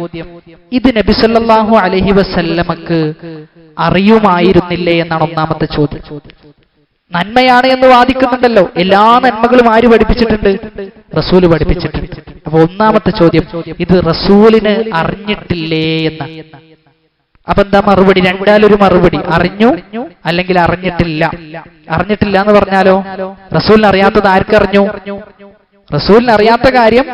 ഇത് നബി സല്ലല്ലാഹു അലൈഹി വസല്ലമക്ക് അറിയുമായിരുന്നില്ലേ എന്നാണ് ഒന്നാമത്തെ ചോദ്യം. നന്മയാണ് എന്ന് വാദിക്കുന്നുണ്ടല്ലോ. എല്ലാ നന്മകളും ആര് പഠിപ്പിച്ചിട്ടുണ്ട്? റസൂല് പഠിപ്പിച്ചിട്ടുണ്ട്. അപ്പൊ ഒന്നാമത്തെ ചോദ്യം, ഇത് റസൂലിന് അറിഞ്ഞിട്ടില്ലേ എന്ന. അപ്പൊ എന്താ മറുപടി? രണ്ടാലൊരു മറുപടി, അറിഞ്ഞു അല്ലെങ്കിൽ അറിഞ്ഞിട്ടില്ല. അറിഞ്ഞിട്ടില്ല എന്ന് പറഞ്ഞാലോ, റസൂലിന് അറിയാത്തത് ആർക്കറിഞ്ഞു? റസൂലിന് അറിയാത്ത കാര്യം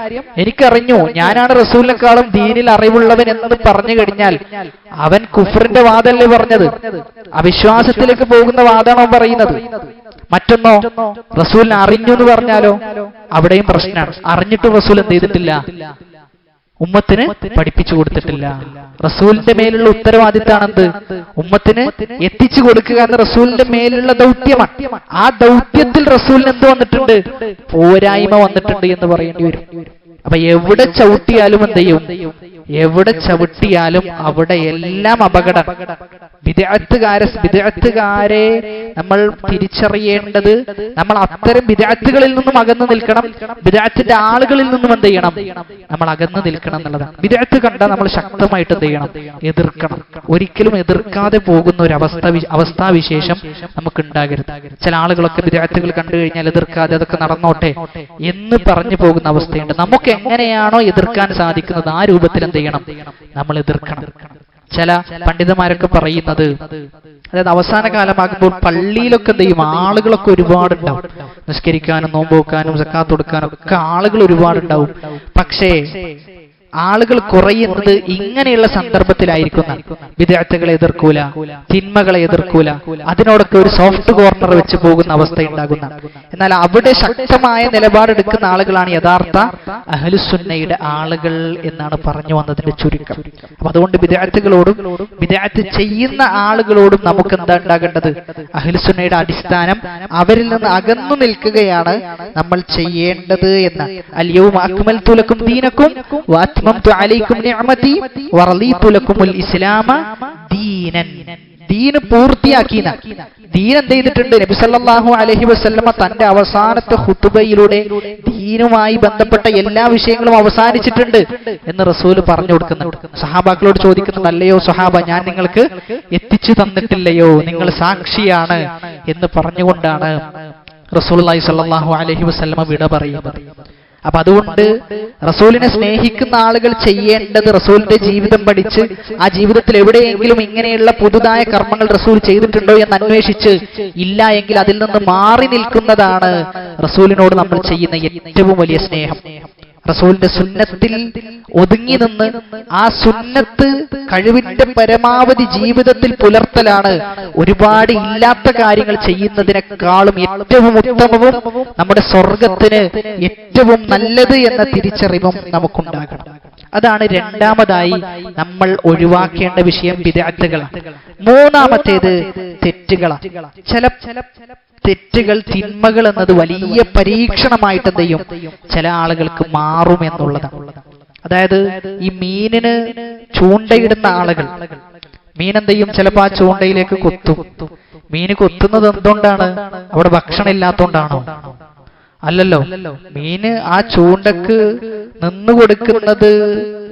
എനിക്കറിഞ്ഞു, ഞാനാണ് റസൂലിനെക്കാളും ദീനിൽ അറിവുള്ളവൻ എന്ന് പറഞ്ഞു കഴിഞ്ഞാൽ അവൻ കുഫറിന്റെ വാദമല്ലേ പറഞ്ഞത്? അവിശ്വാസത്തിലേക്ക് പോകുന്ന വാദമാണോ പറയുന്നത്? മറ്റൊന്നോ, റസൂലിനെ അറിഞ്ഞു എന്ന് പറഞ്ഞാലോ അവിടെയും പ്രശ്നമാണ്. അറിഞ്ഞിട്ട് റസൂൽ എന്ത് ചെയ്തിട്ടില്ല? ഉമ്മത്തിന് പഠിപ്പിച്ചു കൊടുത്തിട്ടില്ല. റസൂലിന്റെ മേലുള്ള ഉത്തരവാദിത്തമാണെന്ത്? ഉമ്മത്തിന് എത്തിച്ചു കൊടുക്കുക എന്ന റസൂലിന്റെ മേലുള്ള ദൗത്യമാണ്. ആ ദൗത്യത്തിൽ റസൂലിന് എന്ത് വന്നിട്ടുണ്ട്? പോരായ്മ വന്നിട്ടുണ്ട് എന്ന് പറയേണ്ടി വരും. അപ്പൊ എവിടെ ചവിട്ടിയാലും എന്ത് ചെയ്യും? എവിടെ ചവിട്ടിയാലും അവിടെ എല്ലാം അപകടം. ബിദ്അത്തുകാരെ നമ്മൾ തിരിച്ചറിയേണ്ടത്, നമ്മൾ അത്തരം ബിദ്അത്തുകളിൽ നിന്നും അകന്നു നിൽക്കണം. ബിദ്അത്തിന്റെ ആളുകളിൽ നിന്നും എന്ത് ചെയ്യണം? നമ്മൾ അകന്നു നിൽക്കണം എന്നുള്ളതാണ്. ബിദ്അത്ത് കണ്ടാൽ നമ്മൾ ശക്തമായിട്ട് എന്ത് ചെയ്യണം? എതിർക്കണം. ഒരിക്കലും എതിർക്കാതെ പോകുന്ന ഒരു അവസ്ഥാവിശേഷം നമുക്ക് ഉണ്ടാകരുത്. ചില ആളുകളൊക്കെ ബിദ്അത്തുകൾ കണ്ടു കഴിഞ്ഞാൽ എതിർക്കാതെ അതൊക്കെ നടന്നോട്ടെ എന്ന് പറഞ്ഞു പോകുന്ന അവസ്ഥയുണ്ട്. നമുക്ക് എങ്ങനെയാണോ എതിർക്കാൻ സാധിക്കുന്നത് ആ രൂപത്തിൽ എന്ത് ചെയ്യണം? നമ്മൾ എതിർക്കണം. ചില പണ്ഡിതന്മാരൊക്കെ പറയുന്നത്, അതായത് അവസാന കാലമാകുമ്പോൾ പള്ളിയിലൊക്കെ എന്ത് ചെയ്യും? ആളുകളൊക്കെ ഒരുപാടുണ്ടാവും. നിസ്കരിക്കാനും നോമ്പ് വെക്കാനും സക്കാത്ത് കൊടുക്കാനും ഒക്കെ ആളുകൾ ഒരുപാടുണ്ടാവും. പക്ഷേ ആളുകൾ കുറയുന്നത് ഇങ്ങനെയുള്ള സന്ദർഭത്തിലായിരിക്കുന്ന ബിദ്അത്തുകളെ എതിർക്കൂല, തിന്മകളെ എതിർക്കൂല, അതിനോടൊക്കെ ഒരു സോഫ്റ്റ് കോർണർ വെച്ച് പോകുന്ന അവസ്ഥ ഉണ്ടാകുന്ന. എന്നാൽ അവിടെ ശക്തമായ നിലപാടെടുക്കുന്ന ആളുകളാണ് യഥാർത്ഥ അഹ്ലുസുന്നയുടെ ആളുകൾ എന്നാണ് പറഞ്ഞു വന്നതിന്റെ ചുരുക്കം. അപ്പൊ അതുകൊണ്ട് ബിദ്അത്തുകളോടും ബിദ്അത്ത് ചെയ്യുന്ന ആളുകളോടും നമുക്ക് എന്താ ഉണ്ടാകേണ്ടത്? അഹ്ലുസുന്നയുടെ അടിസ്ഥാനം അവരിൽ നിന്ന് അകന്നു നിൽക്കുകയാണ് നമ്മൾ ചെയ്യേണ്ടത് എന്ന്. അൽയൗമ അക്മൽതു ലക്കും ദീനക്കും വഅത്മംതു അലൈക്കും നിഅമതി വറളീതു ലക്കുമുൽ ഇസ്ലാമ ദീനൻ. ദീന് പൂർത്തിയാക്കിന. ദീൻ എന്ത് ചെയ്തിട്ടുണ്ട്? നബി സല്ലല്ലാഹു അലൈഹി വസല്ലമ തന്റെ അവസാനത്തെ ഖുതുബയിലൂടെ ദീനുമായി ബന്ധപ്പെട്ട എല്ലാ വിഷയങ്ങളും അവസാനിച്ചിട്ടുണ്ട് എന്ന് റസൂൽ പറഞ്ഞു കൊടുക്കുന്നുണ്ട്. സഹാബാക്കളോട് ചോദിക്കുന്നുണ്ട്, അല്ലയോ സഹാബ, ഞാൻ നിങ്ങൾക്ക് എത്തിച്ചു തന്നിട്ടില്ലയോ? നിങ്ങൾ സാക്ഷിയാണ് എന്ന് പറഞ്ഞുകൊണ്ടാണ് റസൂലുള്ളാഹി സ്വല്ലല്ലാഹു അലൈഹി വസല്ലമ വിട പറയുന്നത്. അപ്പൊ അതുകൊണ്ട് റസൂലിനെ സ്നേഹിക്കുന്ന ആളുകൾ ചെയ്യേണ്ടത്, റസൂലിന്റെ ജീവിതം പഠിച്ച് ആ ജീവിതത്തിൽ എവിടെയെങ്കിലും ഇങ്ങനെയുള്ള പുതുതായ കർമ്മങ്ങൾ റസൂൽ ചെയ്തിട്ടുണ്ടോ എന്ന് അന്വേഷിച്ച് ഇല്ല എങ്കിൽ അതിൽ നിന്ന് മാറി നിൽക്കുന്നതാണ് റസൂലിനോട് നമ്മൾ ചെയ്യുന്ന ഏറ്റവും വലിയ സ്നേഹം. റസൂലിന്റെ സുന്നത്തിൽ ഒതുങ്ങി നിന്ന് ആ സുന്നത്ത് കഴിവിന്റെ പരമാവധി ജീവിതത്തിൽ പുലർത്തലാണ് ഒരുപാട് ഇല്ലാത്ത കാര്യങ്ങൾ ചെയ്യുന്നതിനേക്കാളും ഏറ്റവും ഉത്തമവും നമ്മുടെ സ്വർഗത്തിന് ഏറ്റവും നല്ലത് എന്ന തിരിച്ചറിവും നമുക്കുണ്ടാകണം. അതാണ് രണ്ടാമതായി നമ്മൾ ഒഴിവാക്കേണ്ട വിഷയം ബിദ്അത്തുകളാണ്. മൂന്നാമത്തേത് തെറ്റുകളാണ്. ചില തെറ്റുകൾ, തിന്മകൾ എന്നത് വലിയ പരീക്ഷണമായിട്ട് എന്ത് ചെയ്യും? ചില ആളുകൾക്ക് മാറും എന്നുള്ളതാണ്. അതായത് ഈ മീനിന് ചൂണ്ടയിടുന്ന ആളുകൾ, മീനെന്ത് ചെയ്യും? ചിലപ്പോൾ ആ ചൂണ്ടയിലേക്ക് കൊത്തും. മീന് കൊത്തുന്നത് എന്തുകൊണ്ടാണ്? അവിടെ ഭക്ഷണം ഇല്ലാത്തോണ്ടാണോ? അല്ലല്ലോ. മീന് ആ ചൂണ്ടക്ക് നിന്നു കൊടുക്കുന്നത്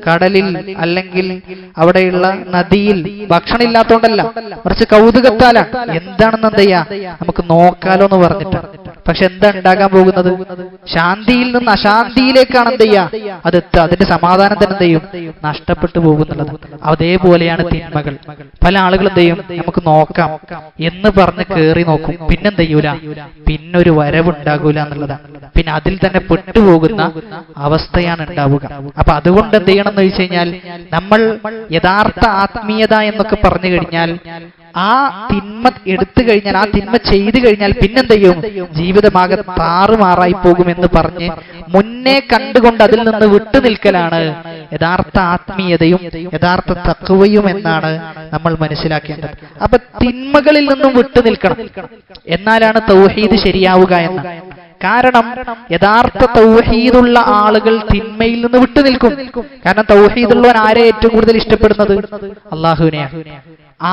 കടലിൽ അല്ലെങ്കിൽ അവിടെയുള്ള നദിയിൽ ഭക്ഷണം ഇല്ലാത്തോണ്ടല്ല, മറിച്ച് കൗതുകത്താലാണ്. എന്താണെന്ന് എന്ത് ചെയ്യാ? നമുക്ക് നോക്കാലോ എന്ന് പറഞ്ഞിട്ടാണ്. പക്ഷെ എന്താ ഉണ്ടാകാൻ പോകുന്നത്? ശാന്തിയിൽ നിന്ന് അശാന്തിയിലേക്കാണ് എന്ത് ചെയ്യാ അതെത്തുക. അതിന്റെ സമാധാനം തന്നെ എന്ത് ചെയ്യും? നഷ്ടപ്പെട്ടു പോകുന്നുള്ളത്. അതേപോലെയാണ് തിന്മകൾ. പല ആളുകളും എന്ത് ചെയ്യും? നമുക്ക് നോക്കാം എന്ന് പറഞ്ഞ് കേറി നോക്കും, പിന്നെന്ത് ചെയ്യൂല, പിന്നൊരു വരവുണ്ടാകൂല എന്നുള്ളതാണ്. പിന്നെ അതിൽ തന്നെ പെട്ടുപോകുന്ന അവസ്ഥയാണ് ഉണ്ടാവുക. അപ്പൊ അതുകൊണ്ട് എന്ത് ചെയ്യണം എന്ന് വെച്ച് കഴിഞ്ഞാൽ, നമ്മൾ യഥാർത്ഥ ആത്മീയത എന്നൊക്കെ പറഞ്ഞു കഴിഞ്ഞാൽ ആ തിന്മ എടുത്തു കഴിഞ്ഞാൽ, ആ തിന്മ ചെയ്തു കഴിഞ്ഞാൽ പിന്നെന്ത് ചെയ്യും? ജീവിതമാകെ താറുമാറായി പോകുമെന്ന് പറഞ്ഞ് മുന്നേ കണ്ടുകൊണ്ട് അതിൽ നിന്ന് വിട്ടു നിൽക്കലാണ് യഥാർത്ഥ ആത്മീയതയും യഥാർത്ഥ തഖ്വയും എന്നാണ് നമ്മൾ മനസ്സിലാക്കേണ്ടത്. അപ്പൊ തിന്മകളിൽ നിന്നും വിട്ടു നിൽക്കണം, എന്നാലാണ് തൗഹീദ് ശരിയാവുക എന്ന്. കാരണം യഥാർത്ഥ തൗഹീദുള്ള ആളുകൾ തിന്മയിൽ നിന്ന് വിട്ടു നിൽക്കും. കാരണം തൗഹീദുള്ളവൻ ആരെ ഏറ്റവും കൂടുതൽ ഇഷ്ടപ്പെടുന്നത്? അള്ളാഹുവിനെയാണ്.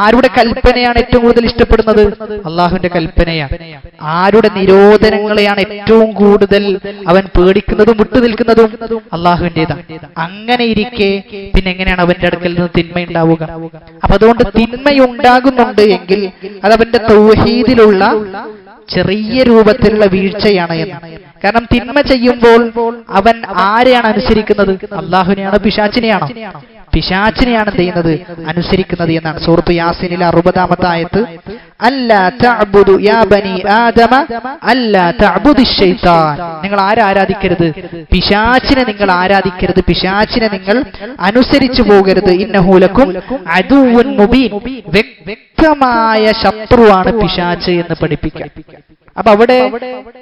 ആരുടെ കൽപ്പനയാണ് ഏറ്റവും കൂടുതൽ ഇഷ്ടപ്പെടുന്നത്? അള്ളാഹുവിന്റെ കൽപ്പനയാണ്. ആരുടെ നിരോധനങ്ങളെയാണ് ഏറ്റവും കൂടുതൽ അവൻ പേടിക്കുന്നതും വിട്ടുനിൽക്കുന്നതും? അള്ളാഹുവിന്റേതാണ്. അങ്ങനെ ഇരിക്കെ പിന്നെ എങ്ങനെയാണ് അവന്റെ അടുക്കൽ നിന്ന് തിന്മ ഉണ്ടാവുക? അപ്പൊ അതുകൊണ്ട് തിന്മയുണ്ടാകുന്നുണ്ട് എങ്കിൽ അത് അവന്റെ തൗഹീദിലുള്ള ചെറിയ രൂപത്തിലുള്ള വീഴ്ചയാണ് എന്ന്. കാരണം തിന്മ ചെയ്യുമ്പോൾ അവൻ ആരെയാണ് അനുസരിക്കുന്നത്? അള്ളാഹുവിനെയാണോ പിശാചിനെയാണോ? പിശാചിനെയാണ് എന്ത് ചെയ്യുന്നത്? അനുസരിക്കുന്നത് എന്നാണ്. സൂറത്ത് യാസീനിലെ 60-ാമത്തെ ആയത്ത്, അല്ലാ തഅബുദു യാ ബനി ആദമ അല്ലാ തഅബുദിശ് ശൈത്താൻ. നിങ്ങൾ ആരാധിക്കരുത്? പിശാചിനെ നിങ്ങൾ ആരാധിക്കരുത്, പിശാചിനെ നിങ്ങൾ അനുസരിച്ചു പോകരുത്. ഇന്നഹു ലക്കും അദുവ്വുൻ മുബീൻ. വ്യക്തമായ ശത്രുവാണ് പിശാച് എന്ന് പഠിപ്പിക്കുക. അപ്പൊ അവിടെ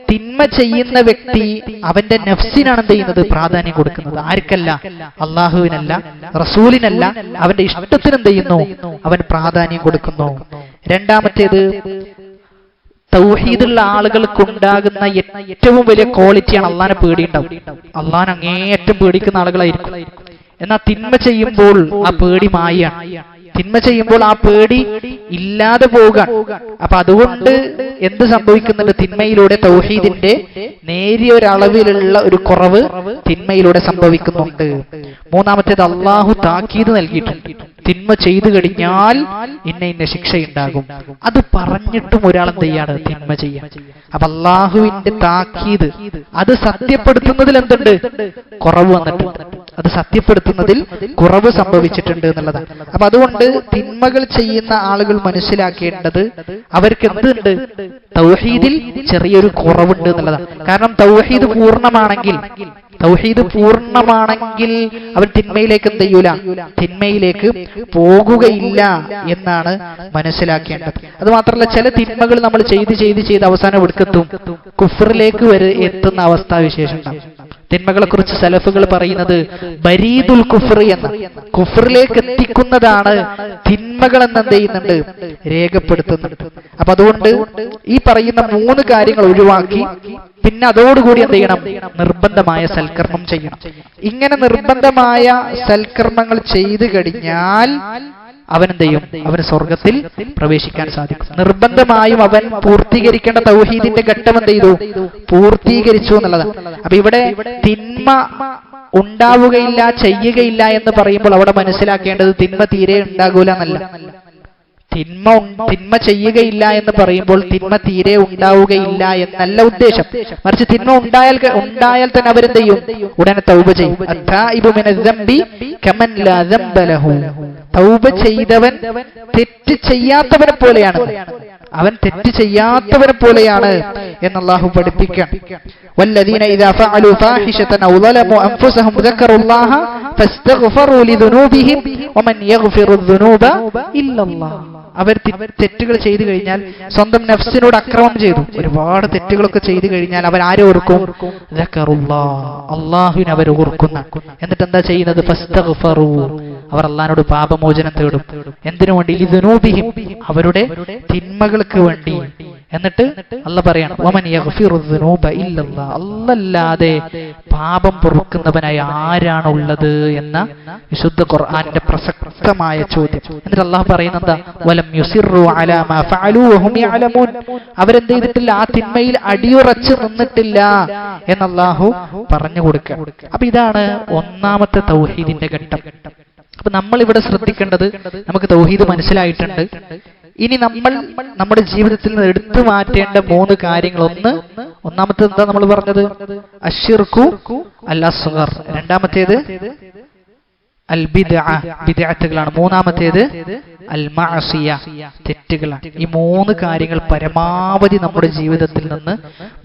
തിന്മ ചെയ്യുന്ന വ്യക്തി അവന്റെ നഫ്സിനാണ് എന്ത് ചെയ്യുന്നത്? പ്രാധാന്യം കൊടുക്കുന്നത്. ആർക്കല്ല? അള്ളാഹുവിനല്ല, റസൂലിനല്ല, അവന്റെ ഇഷ്ടത്തിന് എന്ത് ചെയ്യുന്നു? അവൻ പ്രാധാന്യം കൊടുക്കുന്നു. രണ്ടാമത്തേത്, തൗഹീദുള്ള ആളുകൾക്ക് ഉണ്ടാകുന്ന ഏറ്റവും വലിയ ക്വാളിറ്റിയാണ് അള്ളാനെ പേടിയുണ്ടാവും. അള്ളാനെ അങ്ങേയറ്റം പേടിക്കുന്ന ആളുകളായിരിക്കും. എന്നാൽ തിന്മ ചെയ്യുമ്പോൾ ആ പേടി മായാണ്. തിന്മ ചെയ്യുമ്പോൾ ആ പേടി ഇല്ലാതെ പോകാൻ. അപ്പൊ അതുകൊണ്ട് എന്ത് സംഭവിക്കുന്നുണ്ട്? തിന്മയിലൂടെ തൗഹീദിന്റെ നേരിയ ഒരളവിലുള്ള ഒരു കുറവ് തിന്മയിലൂടെ സംഭവിക്കുന്നുണ്ട്. മൂന്നാമത്തേത് അള്ളാഹു താക്കീത് നൽകിയിട്ടുണ്ട്. തിന്മ ചെയ്തു കഴിഞ്ഞാൽ ഇന്ന ശിക്ഷയുണ്ടാകും. അത് പറഞ്ഞിട്ടും ഒരാൾ എന്ത് ചെയ്യാണ്? തിന്മ ചെയ്യാൻ. അപ്പൊ അള്ളാഹുവിന്റെ താക്കീത് അത് സത്യപ്പെടുത്തുന്നതിൽ എന്തുണ്ട്? കുറവ് വന്നിട്ടുണ്ട്. അത് സത്യപ്പെടുത്തുന്നതിൽ കുറവ് സംഭവിച്ചിട്ടുണ്ട് എന്നുള്ളതാണ്. അപ്പൊ അതുകൊണ്ട് തിന്മകൾ ചെയ്യുന്ന ആളുകൾ മനസ്സിലാക്കേണ്ടത് അവർക്ക് എന്തുണ്ട്? തൗഹീദിൽ ചെറിയൊരു കുറവുണ്ട് എന്നുള്ളതാണ്. കാരണം തൗഹീദ് പൂർണ്ണമാണെങ്കിൽ അവൻ തിന്മയിലേക്ക് എന്ത് ചെയ്യൂല? തിന്മയിലേക്ക് പോകുകയില്ല എന്നാണ് മനസ്സിലാക്കേണ്ടത്. അത് മാത്രമല്ല, ചില തിന്മകൾ നമ്മൾ ചെയ്ത് അവസാനം എടുക്കെത്തും കുഫറിലേക്ക് വരെ എത്തുന്ന അവസ്ഥാവിശേഷം ഉണ്ടാവും. തിന്മകളെ കുറിച്ച് സലഫുകൾ പറയുന്നത് ബരീദുൽ കുഫ്ർ എന്ന, കുഫറിലേക്ക് എത്തിക്കുന്നതാണ് തിന്മകൾ എന്ന് എന്ത് ചെയ്യുന്നുണ്ട്? രേഖപ്പെടുത്തുന്നുണ്ട്. അപ്പൊ അതുകൊണ്ട് ഈ പറയുന്ന 3 കാര്യങ്ങൾ ഒഴിവാക്കി പിന്നെ അതോടുകൂടി എന്ത് ചെയ്യണം? നിർബന്ധമായ സൽക്കർമ്മം ചെയ്യണം. ഇങ്ങനെ നിർബന്ധമായ സൽക്കർമ്മങ്ങൾ ചെയ്തു കഴിഞ്ഞാൽ അവനെന്ത് ചെയ്യും? അവന് സ്വർഗത്തിൽ പ്രവേശിക്കാൻ സാധിക്കും. നിർബന്ധമായും അവൻ പൂർത്തീകരിക്കേണ്ട തൗഹീദിന്റെ ഘട്ടം എന്ത് ചെയ്തു? പൂർത്തീകരിച്ചു എന്നുള്ളതാണ്. അപ്പൊ ഇവിടെ തിന്മ ഉണ്ടാവുകയില്ല, ചെയ്യുകയില്ല എന്ന് പറയുമ്പോൾ അവിടെ മനസ്സിലാക്കേണ്ടത് തിന്മ തീരെ ഉണ്ടാകൂല എന്നല്ല. തിന്മ ചെയ്യുകയില്ല എന്ന് പറയുമ്പോൾ തിന്മ തീരെ ഉണ്ടാവുകയില്ല എന്നല്ല ഉദ്ദേശം. മറിച്ച് തിന്മ ഉണ്ടായാൽ തന്നെ അവരെന്ത് ചെയ്യും? ഉടനെ തൗബ ചെയ്യും. തൗബ ചെയ്തവൻ തെറ്റ് ചെയ്യാത്തവനെ പോലെയാണ്. അവൻ തെറ്റ് ചെയ്യാത്തവനെ പോലെയാണ് എന്ന് അല്ലാഹു പഠിപ്പിക്കുകയാണ്. വല്ലദീന ഇദാ ഫഅലു ഫാഹിശതൻ ഔ ളലമു അൻഫുസഹും ദക്കറുല്ലാഹ ഫസ്തഗ്ഫറു ലിദുനൂബിഹിം വമൻ യഗ്ഫിറു ദുനൂബ ഇല്ലല്ലാഹ്. അവർ തെറ്റുകൾ ചെയ്തു കഴിഞ്ഞാൽ, സ്വന്തം നഫ്സിനോട് അക്രമം ചെയ്തു, ഒരുപാട് തെറ്റുകളൊക്കെ ചെയ്തു കഴിഞ്ഞാൽ അവർ ആരെ ഓർക്കും? അള്ളാഹുവിനെ അവർ ഓർക്കുന്ന. എന്നിട്ട് എന്താ ചെയ്യുന്നത്? ഫസ്തഗ്ഫറു, അവർ അള്ളാഹിനോട് പാപമോചനം തേടും. എന്തിനു വേണ്ടി? ലിദുനൂബിഹിം, അവരുടെ തിന്മകൾക്ക് വേണ്ടി. എന്നിട്ട് അല്ലാഹ് പറയാണ് വമൻ യഗ്ഫിറു ദുനൂബ ഇല്ലല്ലാഹ്, അല്ലാതെ പാപം പൊറുക്കുന്നവനായി ആരാണുള്ളത് എന്ന വിശുദ്ധ ഖുർആനിന്റെ പ്രസക്തമായ ചോദ്യം. എന്നിട്ട് അല്ലാഹ് പറയുന്നത് വലം യുസിറു അലാ മാ ഫഅലു വഹും യഅലമൂൻ, അവരെന്ത് ചെയ്തിട്ടില്ല? ആ തിന്മയിൽ അടിയുറച്ചു നിന്നിട്ടില്ല എന്ന് അല്ലാഹു പറഞ്ഞു കൊടുക്കുക. അപ്പൊ ഇതാണ് ഒന്നാമത്തെ തൗഹീദിന്റെ ഘട്ടം. അപ്പൊ നമ്മൾ ഇവിടെ ശ്രദ്ധിക്കേണ്ടത്, നമുക്ക് തൗഹീദ് മനസ്സിലായിട്ടുണ്ട്. ഇനി നമ്മൾ നമ്മുടെ ജീവിതത്തിൽ നിന്ന് എടുത്തു മാറ്റേണ്ട 3 കാര്യങ്ങൾ. ഒന്നാമത്തേത് എന്താ നമ്മൾ പറഞ്ഞത്? അശ്ശിർക്കു അൽ അസ്ഗർ. രണ്ടാമത്തേത് അൽ ബിദ്അ, ബിദ്അത്തുകളാണ്. മൂന്നാമത്തേത് അൽ മഅസിയ, തെറ്റുകളാണ്. ഈ 3 കാര്യങ്ങൾ പരമാവധി നമ്മുടെ ജീവിതത്തിൽ നിന്ന്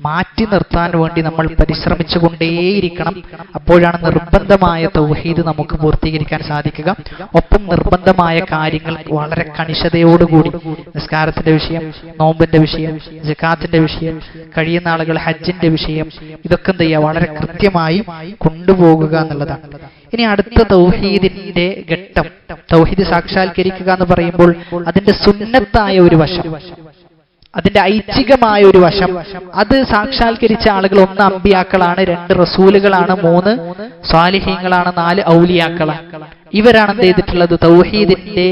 മാറ്റി നിർത്താൻ വേണ്ടി നമ്മൾ പരിശ്രമിച്ചുകൊണ്ടേയിരിക്കണം. അപ്പോഴാണ് നിർബന്ധമായ തൗഹീദ് നമുക്ക് പൂർത്തീകരിക്കാൻ സാധിക്കുക. ഒപ്പം നിർബന്ധമായ കാര്യങ്ങൾ വളരെ കണിശതയോടുകൂടി, നിസ്കാരത്തിന്റെ വിഷയം, നോമ്പിന്റെ വിഷയം, സകാത്തിന്റെ വിഷയം, കഴിയുന്ന ആളുകൾ ഹജ്ജിന്റെ വിഷയം, ഇതൊക്കെ എന്ത് ചെയ്യുക? വളരെ കൃത്യമായി കൊണ്ടുപോകുക എന്നുള്ളതാണ്. ഇനി അടുത്ത തൗഹീദിന്റെ ഘട്ടം, തൗഹീദ് സാക്ഷാത്കരിക്കുക എന്ന് പറയുമ്പോൾ അതിന്റെ സുന്നത്തായ ഒരു വശം, അതിന്റെ ഐച്ഛികമായ ഒരു വശം, അത് സാക്ഷാത്കരിച്ച ആളുകൾ 1 അമ്പിയാക്കളാണ്, 2 റസൂലുകളാണ്, 3 സ്വാലിഹീങ്ങളാണ്, 4 ഔലിയാക്കളാണ്. ഇവരാണ് എന്ത് ചെയ്തിട്ടുള്ളത്? തൗഹീദിന്റെ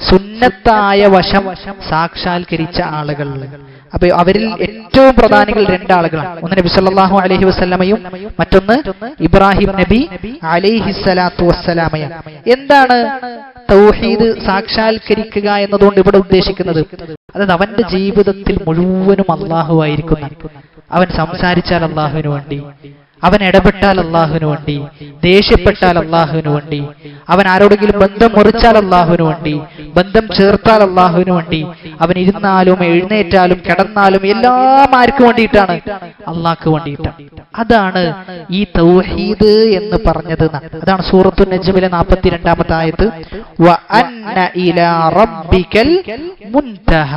സുന്നത്തായ വശം സാക്ഷാത്കരിച്ച ആളുകൾ. അപ്പൊ അവരിൽ ഏറ്റവും പ്രധാനികൾ 2 ആളുകളാണ്. ഒന്ന് നബി സല്ലല്ലാഹു അലൈഹി വസല്ലമയും മറ്റൊന്ന് ഇബ്രാഹിം നബി അലൈഹിസ്സലാത്തു വസ്സലാമയാണ്. എന്താണ് തൗഹീദ് സാക്ഷാത്കരിക്കുക എന്നതുകൊണ്ട് ഇവിടെ ഉദ്ദേശിക്കുന്നത്? അതായത് അവന്റെ ജീവിതത്തിൽ മുഴുവനും അല്ലാഹു ആയിരിക്കുന്ന, അവൻ സംസാരിച്ചാൽ അല്ലാഹുവിന് വേണ്ടി, അവൻ ഇടപെട്ടാൽ അല്ലാഹുവിന് വേണ്ടി, ദേഷ്യപ്പെട്ടാൽ അല്ലാഹുവിന് വേണ്ടി, അവൻ ആരോടെങ്കിലും ബന്ധം മുറിച്ചാൽ അല്ലാഹുവിന് വേണ്ടി, ബന്ധം ചേർത്താൽ അല്ലാഹുവിന് വേണ്ടി, അവൻ ഇരുന്നാലും എഴുന്നേറ്റാലും കിടന്നാലും എല്ലാം ആർക്ക് വേണ്ടിയിട്ടാണ്? അല്ലാഹ്ക്ക് വേണ്ടിയിട്ടാണ്. അതാണ് ഈ തൗഹീദ് എന്ന് പറഞ്ഞത്. അതാണ് സൂറത്തുൻ നജ്മിലെ 42-ാമത്തെ ആയത്ത്, വ അന്ന ഇലാ റബ്ബികൽ മുൻതഹ,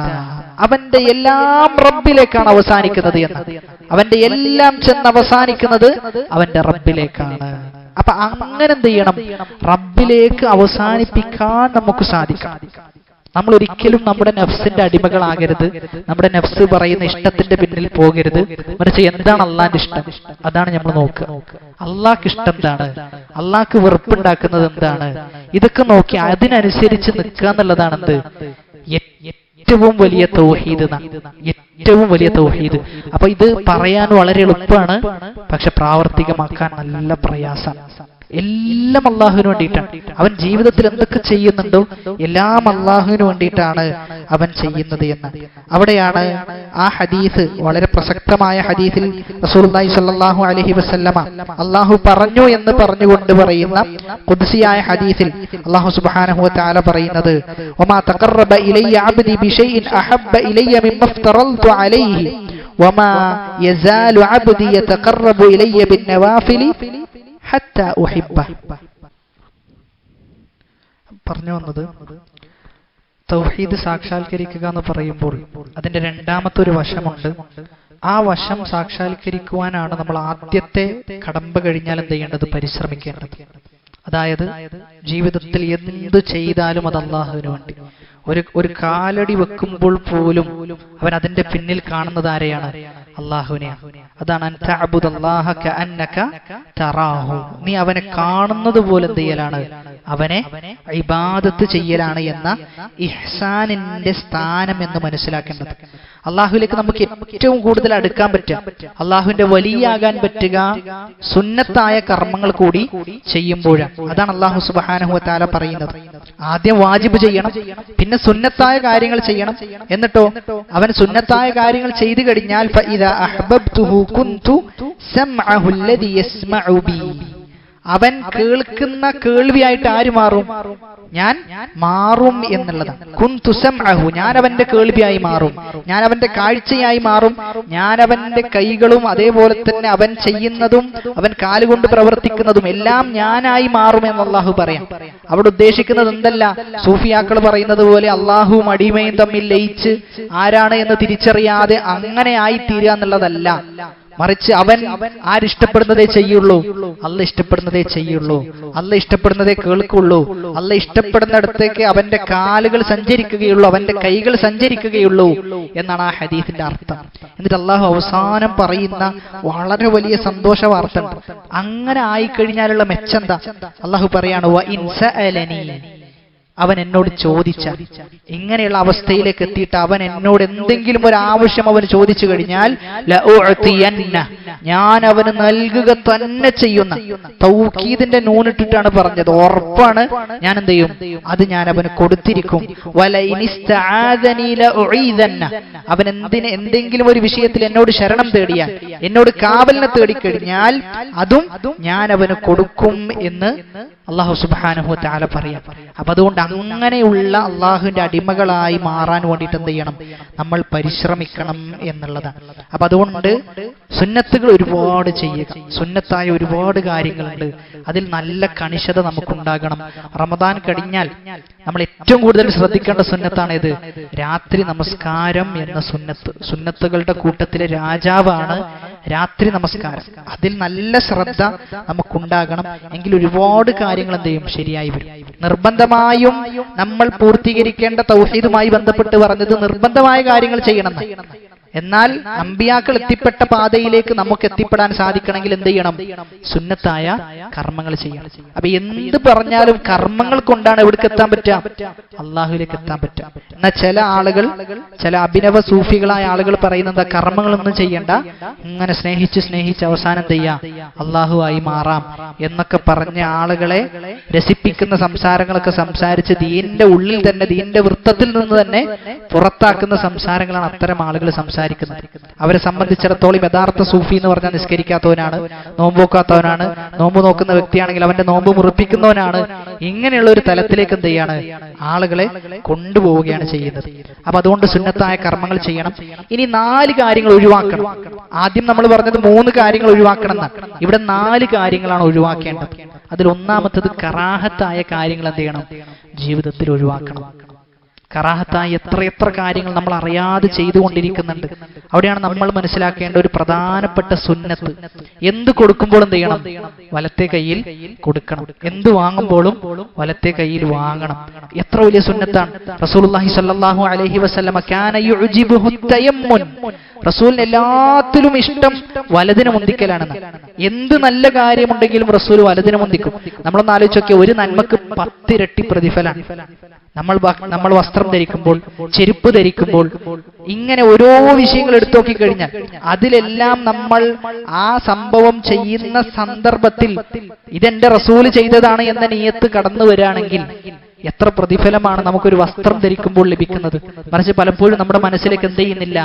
അവന്റെ എല്ലാം റബ്ബിലേക്കാണ് അവസാനിക്കുന്നത് എന്ന്. അവന്റെ എല്ലാം ചെന്ന് അവസാനിക്കുന്നത് അവന്റെ റബ്ബിലേക്കാണ്. അപ്പൊ അങ്ങനെ എന്ത് ചെയ്യണം? റബ്ബിലേക്ക് അവസാനിപ്പിക്കാൻ നമുക്ക് സാധിക്കണം. നമ്മൾ ഒരിക്കലും നമ്മുടെ നഫ്സിന്റെ അടിമകളാകരുത്. നമ്മുടെ നഫ്സ് പറയുന്ന ഇഷ്ടത്തിന്റെ പിന്നിൽ പോകരുത്. മറിച്ച് എന്താണ് അള്ളാന്റെ ഇഷ്ടം, അതാണ് നമ്മൾ നോക്കുക. അള്ളാഹ്ക്ക് ഇഷ്ടം എന്താണ്, അള്ളാഹ്ക്ക് വെറുപ്പുണ്ടാക്കുന്നത് എന്താണ്, ഇതൊക്കെ നോക്കി അതിനനുസരിച്ച് നിൽക്കുക എന്നുള്ളതാണ് എന്ത് ഏറ്റവും വലിയ തൗഹീദ്, ഏറ്റവും വലിയ തൗഹീദ്. അപ്പൊ ഇത് പറയാൻ വളരെ എളുപ്പമാണ്, പക്ഷെ പ്രാവർത്തികമാക്കാൻ നല്ല പ്രയാസം. എല്ലാം അള്ളാഹുവിന് വേണ്ടിയിട്ടാണ്. അവൻ ജീവിതത്തിൽ എന്തൊക്കെ ചെയ്യുന്നുണ്ടോ എല്ലാം അള്ളാഹുവിന് വേണ്ടിയിട്ടാണ് അവൻ ചെയ്യുന്നത് എന്ന്. അവിടെയാണ് ആ ഹദീസ്, വളരെ പ്രസക്തമായ ഹദീസിൽ റസൂലുള്ളാഹി സ്വല്ലല്ലാഹു അലൈഹി വസല്ലമ അള്ളാഹു പറഞ്ഞു എന്ന് പറഞ്ഞുകൊണ്ട് പറയുന്ന ഖുദ്സിയായ ഹദീസിൽ അള്ളാഹു സുബ്ഹാനഹു വ തആല പറയുന്നത്, വമാ തഖറബ ഇലയ്യ അബ്ദി ബിശൈഇൻ അഹബ്ബ ഇലയ്യ മിമ്മ ഇഫ്തറൽതു അലൈഹി വമാ യസാലു അബ്ദി യതഖറബു ഇലയ്യ ബിന്നവാഫിലി ഹത്താ ഉഹിബ്ബ. പറഞ്ഞു വന്നത്, തൗഹീദ് സാക്ഷാത്കരിക്കുക എന്ന് പറയുമ്പോൾ അതിന്റെ രണ്ടാമത്തെ ഒരു വശമുണ്ട്. ആ വശം സാക്ഷാത്കരിക്കുവാനാണ് നമ്മൾ ആദ്യത്തെ കടമ്പ കഴിഞ്ഞാൽ എന്ത് ചെയ്യേണ്ടത്, പരിശ്രമിക്കേണ്ടത്. അതായത് ജീവിതത്തിൽ എന്ത് ചെയ്താലും അത് അള്ളാഹുവിന് വേണ്ടി. ഒരു കാലടി വെക്കുമ്പോൾ പോലും അവൻ അതിന്റെ പിന്നിൽ കാണുന്നത് ആരെയാണ്, അള്ളാഹുവിനെയാണ്. അതാണ് അൻ തഅബുദല്ലാഹ കഅന്നക തറാഹു, നീ അവനെ കാണുന്നത് പോലെ എന്ത് ചെയ്യലാണ്, അവനെ ഇബാദത്ത് ചെയ്യലാണ് എന്ന ഇഹ്സാനിന്റെ സ്ഥാനം എന്ന് മനസ്സിലാക്കേണ്ടത്. അള്ളാഹുവിലേക്ക് നമുക്ക് ഏറ്റവും കൂടുതൽ അടുക്കാൻ പറ്റുക, അള്ളാഹുവിന്റെ വലിയാകാൻ പറ്റുക സുന്നത്തായ കർമ്മങ്ങൾ കൂടി ചെയ്യുമ്പോഴാണ്. അതാണ് അള്ളാഹു സുബ്ഹാനഹു വ തആല പറയുന്നത്. ആദ്യം വാജിബ് ചെയ്യണം, പിന്നെ സുന്നത്തായ കാര്യങ്ങൾ ചെയ്യണം. എന്നിട്ടോ അവൻ സുന്നത്തായ കാര്യങ്ങൾ ചെയ്തു കഴിഞ്ഞാൽ ഫഇദാ അഹ്ബബ്തുഹു കുൻതു സമഅഹു അല്ലദി യസ്മഉ ബി, അവൻ കേൾക്കുന്ന കേൾവിയായിട്ട് ആര് മാറും, ഞാൻ മാറും എന്നുള്ളതാണ്. കുൻതു സമഅഹു, ഞാൻ അവന്റെ കേൾവിയായി മാറും, ഞാൻ അവന്റെ കാഴ്ചയായി മാറും, ഞാൻ അവന്റെ കൈകളും അതേപോലെ തന്നെ അവൻ ചെയ്യുന്നതും അവൻ കാലുകൊണ്ട് പ്രവർത്തിക്കുന്നതും എല്ലാം ഞാനായി മാറും എന്ന് അള്ളാഹു പറയാം. അവിടെ ഉദ്ദേശിക്കുന്നത് എന്തല്ല, സൂഫിയാക്കൾ പറയുന്നത് പോലെ അള്ളാഹുവും അടിമയും തമ്മിൽ ലയിച്ച് ആരാണ് എന്ന് തിരിച്ചറിയാതെ അങ്ങനെ ആയി തീരുക എന്നുള്ളതല്ല. മറിച്ച് അവൻ ആരിഷ്ടപ്പെടുന്നതേ ചെയ്യുള്ളൂ, അല്ല ഇഷ്ടപ്പെടുന്നതേ ചെയ്യുള്ളൂ, അല്ല ഇഷ്ടപ്പെടുന്നതേ കേൾക്കുള്ളൂ, അല്ല ഇഷ്ടപ്പെടുന്നിടത്തേക്ക് അവന്റെ കാലുകൾ സഞ്ചരിക്കുകയുള്ളൂ, അവന്റെ കൈകൾ സഞ്ചരിക്കുകയുള്ളൂ എന്നാണ് ആ ഹദീസിന്റെ അർത്ഥം. എന്നിട്ട് അള്ളാഹു അവസാനം പറയുന്ന വളരെ വലിയ സന്തോഷ വാർത്ത ഉണ്ട്. അങ്ങനെ ആയിക്കഴിഞ്ഞാലുള്ള മെച്ചെന്താ, അള്ളാഹു പറയാണ്, വ ഇൻ സഅലനി, അവൻ എന്നോട് ചോദിച്ചാൽ, ഇങ്ങനെയുള്ള അവസ്ഥയിലേക്ക് എത്തിയിട്ട് അവൻ എന്നോട് എന്തെങ്കിലും ഒരു ആവശ്യം അവൻ ചോദിച്ചു കഴിഞ്ഞാൽ ലഉഅതിയന്ന, ഞാൻ അവന് നൽകുക തന്നെ ചെയ്യുന്ന. തൗക്കീദിന്റെ നൂനിട്ടിട്ടാണ് പറഞ്ഞത്, ഉറപ്പാണ് ഞാൻ എന്ത് ചെയ്യും, അത് ഞാൻ അവന് കൊടുത്തിരിക്കും. വലഇനിസ്തആദനി ലഉഈദന്ന, അവൻ എന്തെങ്കിലും ഒരു വിഷയത്തിൽ എന്നോട് ശരണം തേടിയാൽ, എന്നോട് കാവലിനെ തേടിക്കഴിഞ്ഞാൽ അതും ഞാൻ അവന് കൊടുക്കും എന്ന് അള്ളാഹു സുബ്ഹാനഹു വ തആല പറയാം. അപ്പൊ അതുകൊണ്ട് അങ്ങനെയുള്ള അള്ളാഹുവിന്റെ അടിമകളായി മാറാൻ വേണ്ടിയിട്ട് എന്ത് ചെയ്യണം, നമ്മൾ പരിശ്രമിക്കണം എന്നുള്ളതാണ്. അപ്പൊ അതുകൊണ്ട് സുന്നത്തുകൾ ഒരുപാട് ചെയ്യുക, സുന്നത്തായ ഒരുപാട് കാര്യങ്ങളുണ്ട്, അതിൽ നല്ല കണിശത നമുക്കുണ്ടാകണം. റമദാൻ കഴിഞ്ഞാൽ നമ്മൾ ഏറ്റവും കൂടുതൽ ശ്രദ്ധിക്കേണ്ട സുന്നത്താണ് ഇത്, രാത്രി നമസ്കാരം എന്ന സുന്നത്ത്. സുന്നത്തുകളുടെ കൂട്ടത്തിലെ രാജാവാണ് രാത്രി നമസ്കാരം. അതിൽ നല്ല ശ്രദ്ധ നമുക്കുണ്ടാകണം. എങ്കിൽ ഒരുപാട് കാര്യങ്ങൾ എന്ത് ചെയ്യും, ശരിയായി വരും. നിർബന്ധമായും നമ്മൾ പൂർത്തീകരിക്കേണ്ട തൗഹീദുമായി ബന്ധപ്പെട്ട് പറഞ്ഞത് നിർബന്ധമായ കാര്യങ്ങൾ ചെയ്യണം. എന്നാൽ അമ്പിയാക്കൾ എത്തിപ്പെട്ട പാതയിലേക്ക് നമുക്ക് എത്തിപ്പെടാൻ സാധിക്കണമെങ്കിൽ എന്ത് ചെയ്യണം, സുന്നത്തായ കർമ്മങ്ങൾ ചെയ്യണം. അപ്പൊ എന്ത് പറഞ്ഞാലും കർമ്മങ്ങൾ കൊണ്ടാണ് എവിടേക്ക് എത്താൻ പറ്റുക, അള്ളാഹുവിലേക്ക് എത്താൻ പറ്റുക. എന്നാൽ ചില ആളുകൾ, ചില അഭിനവ സൂഫികളായ ആളുകൾ പറയുന്നത് കർമ്മങ്ങളൊന്നും ചെയ്യണ്ട, ഇങ്ങനെ സ്നേഹിച്ച് അവസാനം എന്ത് ചെയ്യാം, അള്ളാഹുവായി മാറാം എന്നൊക്കെ പറഞ്ഞ ആളുകളെ രസിപ്പിക്കുന്ന സംസാരങ്ങളൊക്കെ സംസാരിച്ച് ദീനിന്റെ ഉള്ളിൽ തന്നെ, ദീനിന്റെ വൃത്തത്തിൽ നിന്ന് തന്നെ പുറത്താക്കുന്ന സംസാരങ്ങളാണ് അത്തരം ആളുകൾ സംസാരിക്കുന്നത്. അവരെ സംബന്ധിച്ചിടത്തോളം യഥാർത്ഥ സൂഫി എന്ന് പറഞ്ഞാൽ നിസ്കരിക്കാത്തവനാണ്, നോമ്പോക്കാത്തവനാണ്, നോമ്പ് നോക്കുന്ന വ്യക്തിയാണെങ്കിൽ അവന്റെ നോമ്പ് മുറിപ്പിക്കുന്നവനാണ്. ഇങ്ങനെയുള്ള ഒരു തലത്തിലേക്ക് എന്ത് ചെയ്യാണ്, ആളുകളെ കൊണ്ടുപോവുകയാണ് ചെയ്യുന്നത്. അപ്പൊ അതുകൊണ്ട് സുന്നത്തായ കർമ്മങ്ങൾ ചെയ്യണം. ഇനി 4 കാര്യങ്ങൾ ഒഴിവാക്കണം. ആദ്യം നമ്മൾ പറഞ്ഞത് 3 കാര്യങ്ങൾ ഒഴിവാക്കണം എന്നാണ്. ഇവിടെ 4 കാര്യങ്ങളാണ് കറാഹത്തായ എത്രയെത്ര കാര്യങ്ങൾ നമ്മൾ അറിയാതെ ചെയ്തുകൊണ്ടിരിക്കുന്നുണ്ട്. അവിടെയാണ് നമ്മൾ മനസ്സിലാക്കേണ്ട ഒരു പ്രധാനപ്പെട്ട സുന്നത്ത്. എന്ത് കൊടുക്കുമ്പോൾ എന്ത് ചെയ്യണം? വലത്തെ കയ്യിൽ കൊടുക്കണം. എന്ത് വാങ്ങുമ്പോഴും വലത്തെ കയ്യിൽ വാങ്ങണം. എത്ര വലിയ സുന്നത്താണ്. റസൂലുള്ളാഹി സ്വല്ലല്ലാഹു അലൈഹി വസല്ലമ കാന യുഅ്ജിബുഹു തയമ്മുൻ. റസൂലിന് എല്ലാത്തിലും ഇഷ്ടം വലതിനെ മുന്തിക്കലാണെന്ന്. എന്ത് നല്ല കാര്യമുണ്ടെങ്കിലും റസൂൽ വലതിനെ മുന്തിക്കും. നമ്മളൊന്ന് ആലോചിച്ച് നോക്കിയാൽ ഒരു നന്മക്ക് 10 ഇരട്ടി പ്രതിഫലമാണ്. നമ്മൾ വസ്ത്രം ധരിക്കുമ്പോൾ, ചെരുപ്പ് ധരിക്കുമ്പോൾ, ഇങ്ങനെ ഓരോ വിഷയങ്ങൾ എടുത്തു നോക്കിക്കഴിഞ്ഞാൽ അതിലെല്ലാം നമ്മൾ ആ സംഭവം ചെയ്യുന്ന സന്ദർഭത്തിൽ ഇതെന്റെ റസൂല് ചെയ്തതാണ് എന്ന നിയത്ത് കടന്നു വരികയാണെങ്കിൽ എത്ര പ്രതിഫലമാണ് നമുക്കൊരു വസ്ത്രം ധരിക്കുമ്പോൾ ലഭിക്കുന്നത്. മറിച്ച് പലപ്പോഴും നമ്മുടെ മനസ്സിലേക്ക് എന്ത് ചെയ്യുന്നില്ല,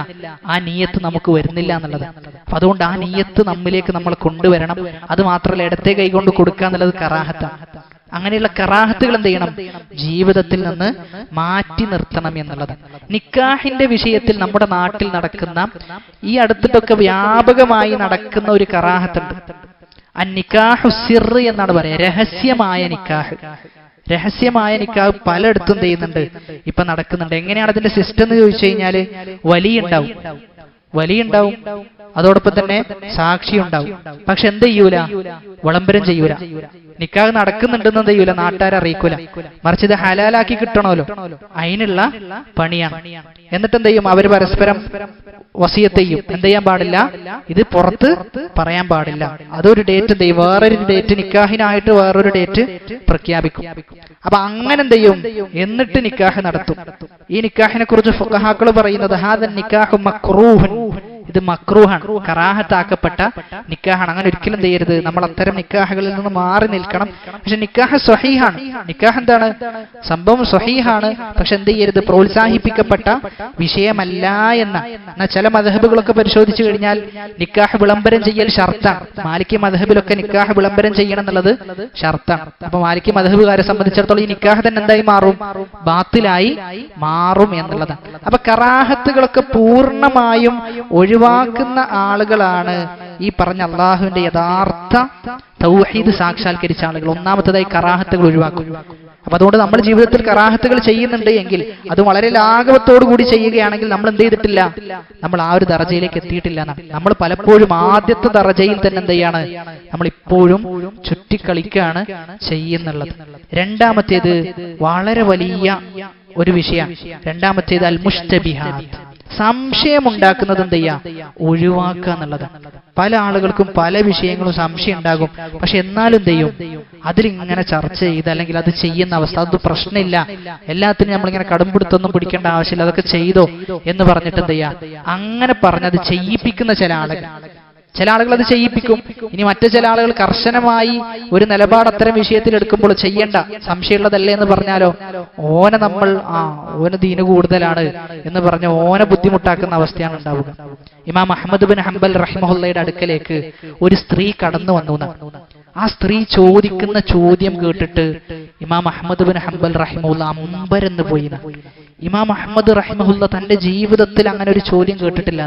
ആ നിയത്ത് നമുക്ക് വരുന്നില്ല എന്നുള്ളത്. അതുകൊണ്ട് ആ നിയത്ത് നമ്മിലേക്ക് നമ്മൾ കൊണ്ടുവരണം. അത് മാത്രമല്ല, ഇടത്തെ കൈകൊണ്ട് കൊടുക്കുക എന്നുള്ളത് കറാഹത്താണ്. അങ്ങനെയുള്ള കറാഹത്തുകൾ എന്ത് ചെയ്യണം? ജീവിതത്തിൽ നിന്ന് മാറ്റി നിർത്തണം എന്നുള്ളത്. നിക്കാഹിന്റെ വിഷയത്തിൽ നമ്മുടെ നാട്ടിൽ നടക്കുന്ന, ഈ അടുത്തിട്ടൊക്കെ വ്യാപകമായി നടക്കുന്ന ഒരു കറാഹത്തുണ്ട്. അന്നിക്കാഹു സിർറ് എന്നാണ് പറയുക. രഹസ്യമായ നിക്കാഹ്. രഹസ്യമായ നിക്കാഹ് പലയിടത്തും ചെയ്യുന്നുണ്ട്, ഇപ്പൊ നടക്കുന്നുണ്ട്. എങ്ങനെയാണ് അതിന്റെ സിസ്റ്റം എന്ന് ചോദിച്ചു കഴിഞ്ഞാല്, വലിയുണ്ടാവും, അതോടൊപ്പം തന്നെ സാക്ഷി ഉണ്ടാവും. പക്ഷെ എന്ത് ചെയ്യൂല? വിളംബരം ചെയ്യൂല. നിക്കാഹ് നടക്കുന്നുണ്ടെന്ന് എന്ത് ചെയ്യൂല? നാട്ടുകാരെ അറിയിക്കൂല. മറിച്ച് ഇത് ഹലാലാക്കി കിട്ടണമല്ലോ, അതിനുള്ള പണിയാണ്. എന്നിട്ട് എന്ത് ചെയ്യും? അവര് പരസ്പരം വസിയത്ത് ചെയ്യും. എന്ത് ചെയ്യാൻ പാടില്ല? ഇത് പുറത്ത് പറയാൻ പാടില്ല. അതൊരു ഡേറ്റ് എന്ത് ചെയ്യും? വേറൊരു ഡേറ്റ്, നിക്കാഹിനായിട്ട് വേറൊരു ഡേറ്റ് പ്രഖ്യാപിക്കും. അപ്പൊ അങ്ങനെ എന്ത് ചെയ്യും? എന്നിട്ട് നിക്കാഹ് നടത്തും. ഈ നിക്കാഹിനെ കുറിച്ച് ഫുഖഹാക്കൾ പറയുന്നത് ഹാദൻ നിക്കാഹു മക്റൂഹൻ, ഇത് മക്രൂഹാണ്, കറാഹത്താക്കപ്പെട്ട നിക്കാഹാണ്. അങ്ങനെ ഒരിക്കലും ചെയ്യരുത്. നമ്മൾ അത്തരം നിക്കാഹുകളിൽ നിന്ന് മാറി നിൽക്കണം. പക്ഷെ നിക്കാഹ് സ്വഹീഹാണ്. നിക്കാഹ് എന്താണ്? സംഭവം സ്വഹീഹാണ്. പക്ഷെ എന്ത് ചെയ്യരുത്? പ്രോത്സാഹിപ്പിക്കപ്പെട്ട വിഷയമല്ല എന്നാൽ ചില മദ്ഹബുകളൊക്കെ പരിശോധിച്ചു കഴിഞ്ഞാൽ നിക്കാഹ് വിളംബരം ചെയ്യൽ ഷർത്താണ്. മാലിക്കി മദ്ഹബിലൊക്കെ നിക്കാഹ് വിളംബരം ചെയ്യണം എന്നുള്ളത് ഷർത്താണ്. അപ്പൊ മാലിക്കി മദ്ഹബുകാരെ സംബന്ധിച്ചിടത്തോളം ഈ നിക്കാഹ് തന്നെ എന്തായി മാറും? ബാത്തിലായി മാറും എന്നുള്ളതാണ്. അപ്പൊ കറാഹത്തുകളൊക്കെ പൂർണ്ണമായും ഒഴിവാക്കുന്ന ആളുകളാണ് ഈ പറഞ്ഞ അള്ളാഹുവിന്റെ യഥാർത്ഥ തൗഹീദ് സാക്ഷാത്കരിച്ച ആളുകൾ. ഒന്നാമത്തേതായി കറാഹത്തുകൾ ഒഴിവാക്കും. അപ്പൊ അതുകൊണ്ട് നമ്മൾ ജീവിതത്തിൽ കറാഹത്തുകൾ ചെയ്യുന്നുണ്ട് എങ്കിൽ അത് വളരെ ലാഘവത്തോടു കൂടി ചെയ്യുകയാണെങ്കിൽ നമ്മൾ എന്ത് ചെയ്തിട്ടില്ല? നമ്മൾ ആ ഒരു ദറജയിലേക്ക് എത്തിയിട്ടില്ല എന്നാണ്. നമ്മൾ പലപ്പോഴും ആദ്യത്തെ ദറജയിൽ തന്നെ എന്ത് ചെയ്യാണ്? നമ്മൾ ഇപ്പോഴും ചുറ്റിക്കളിക്കാണ് ചെയ്യുന്നുള്ളത്. രണ്ടാമത്തേത് വളരെ വലിയ ഒരു വിഷയമാണ്. രണ്ടാമത്തേത് അൽ മുഷ്തബിഹാത്ത്, സംശയമുണ്ടാക്കുന്നത് എന്ത് ചെയ്യാ? ഒഴിവാക്കുക എന്നുള്ളത്. പല ആളുകൾക്കും പല വിഷയങ്ങളും സംശയം ഉണ്ടാകും. പക്ഷെ എന്നാലും എന്ത് ചെയ്യും? അതിലിങ്ങനെ ചർച്ച ചെയ്ത് അല്ലെങ്കിൽ അത് ചെയ്യുന്ന അവസ്ഥ, അത് പ്രശ്നമില്ല, എല്ലാത്തിനും നമ്മളിങ്ങനെ കടുംപിടുത്തൊന്നും പിടിക്കേണ്ട ആവശ്യമില്ല, അതൊക്കെ ചെയ്തോ എന്ന് പറഞ്ഞിട്ട് എന്ത് ചെയ്യാ? അങ്ങനെ പറഞ്ഞത് ചെയ്യിപ്പിക്കുന്ന ചില ആളുകൾ അത് ചെയ്യിപ്പിക്കും. ഇനി മറ്റു ചില ആളുകൾ കർശനമായി ഒരു നിലപാട് അത്തരം വിഷയത്തിൽ എടുക്കുമ്പോൾ ചെയ്യണ്ട, സംശയമുള്ളതല്ലേ എന്ന് പറഞ്ഞാലോ ഓന് ദീന് കൂടുതലാണ് എന്ന് പറഞ്ഞ് ഓനെ ബുദ്ധിമുട്ടാക്കുന്ന അവസ്ഥയാണ് ഉണ്ടാവുക. ഇമാം അഹ്മദ് ബിൻ ഹംബൽ റഹിമഹുള്ളയുടെ അടുക്കലേക്ക് ഒരു സ്ത്രീ കടന്നു വന്നു. ആ സ്ത്രീ ചോദിക്കുന്ന ചോദ്യം കേട്ടിട്ട് ഇമാം അഹ്മദ് ബിൻ ഹംബൽ റഹിമഹുള്ള അമ്പരന്ന് പോയി. ഇമാം അഹ്മദ് റഹിമഹുള്ള തന്റെ ജീവിതത്തിൽ അങ്ങനെ ഒരു ചോദ്യം കേട്ടിട്ടില്ല.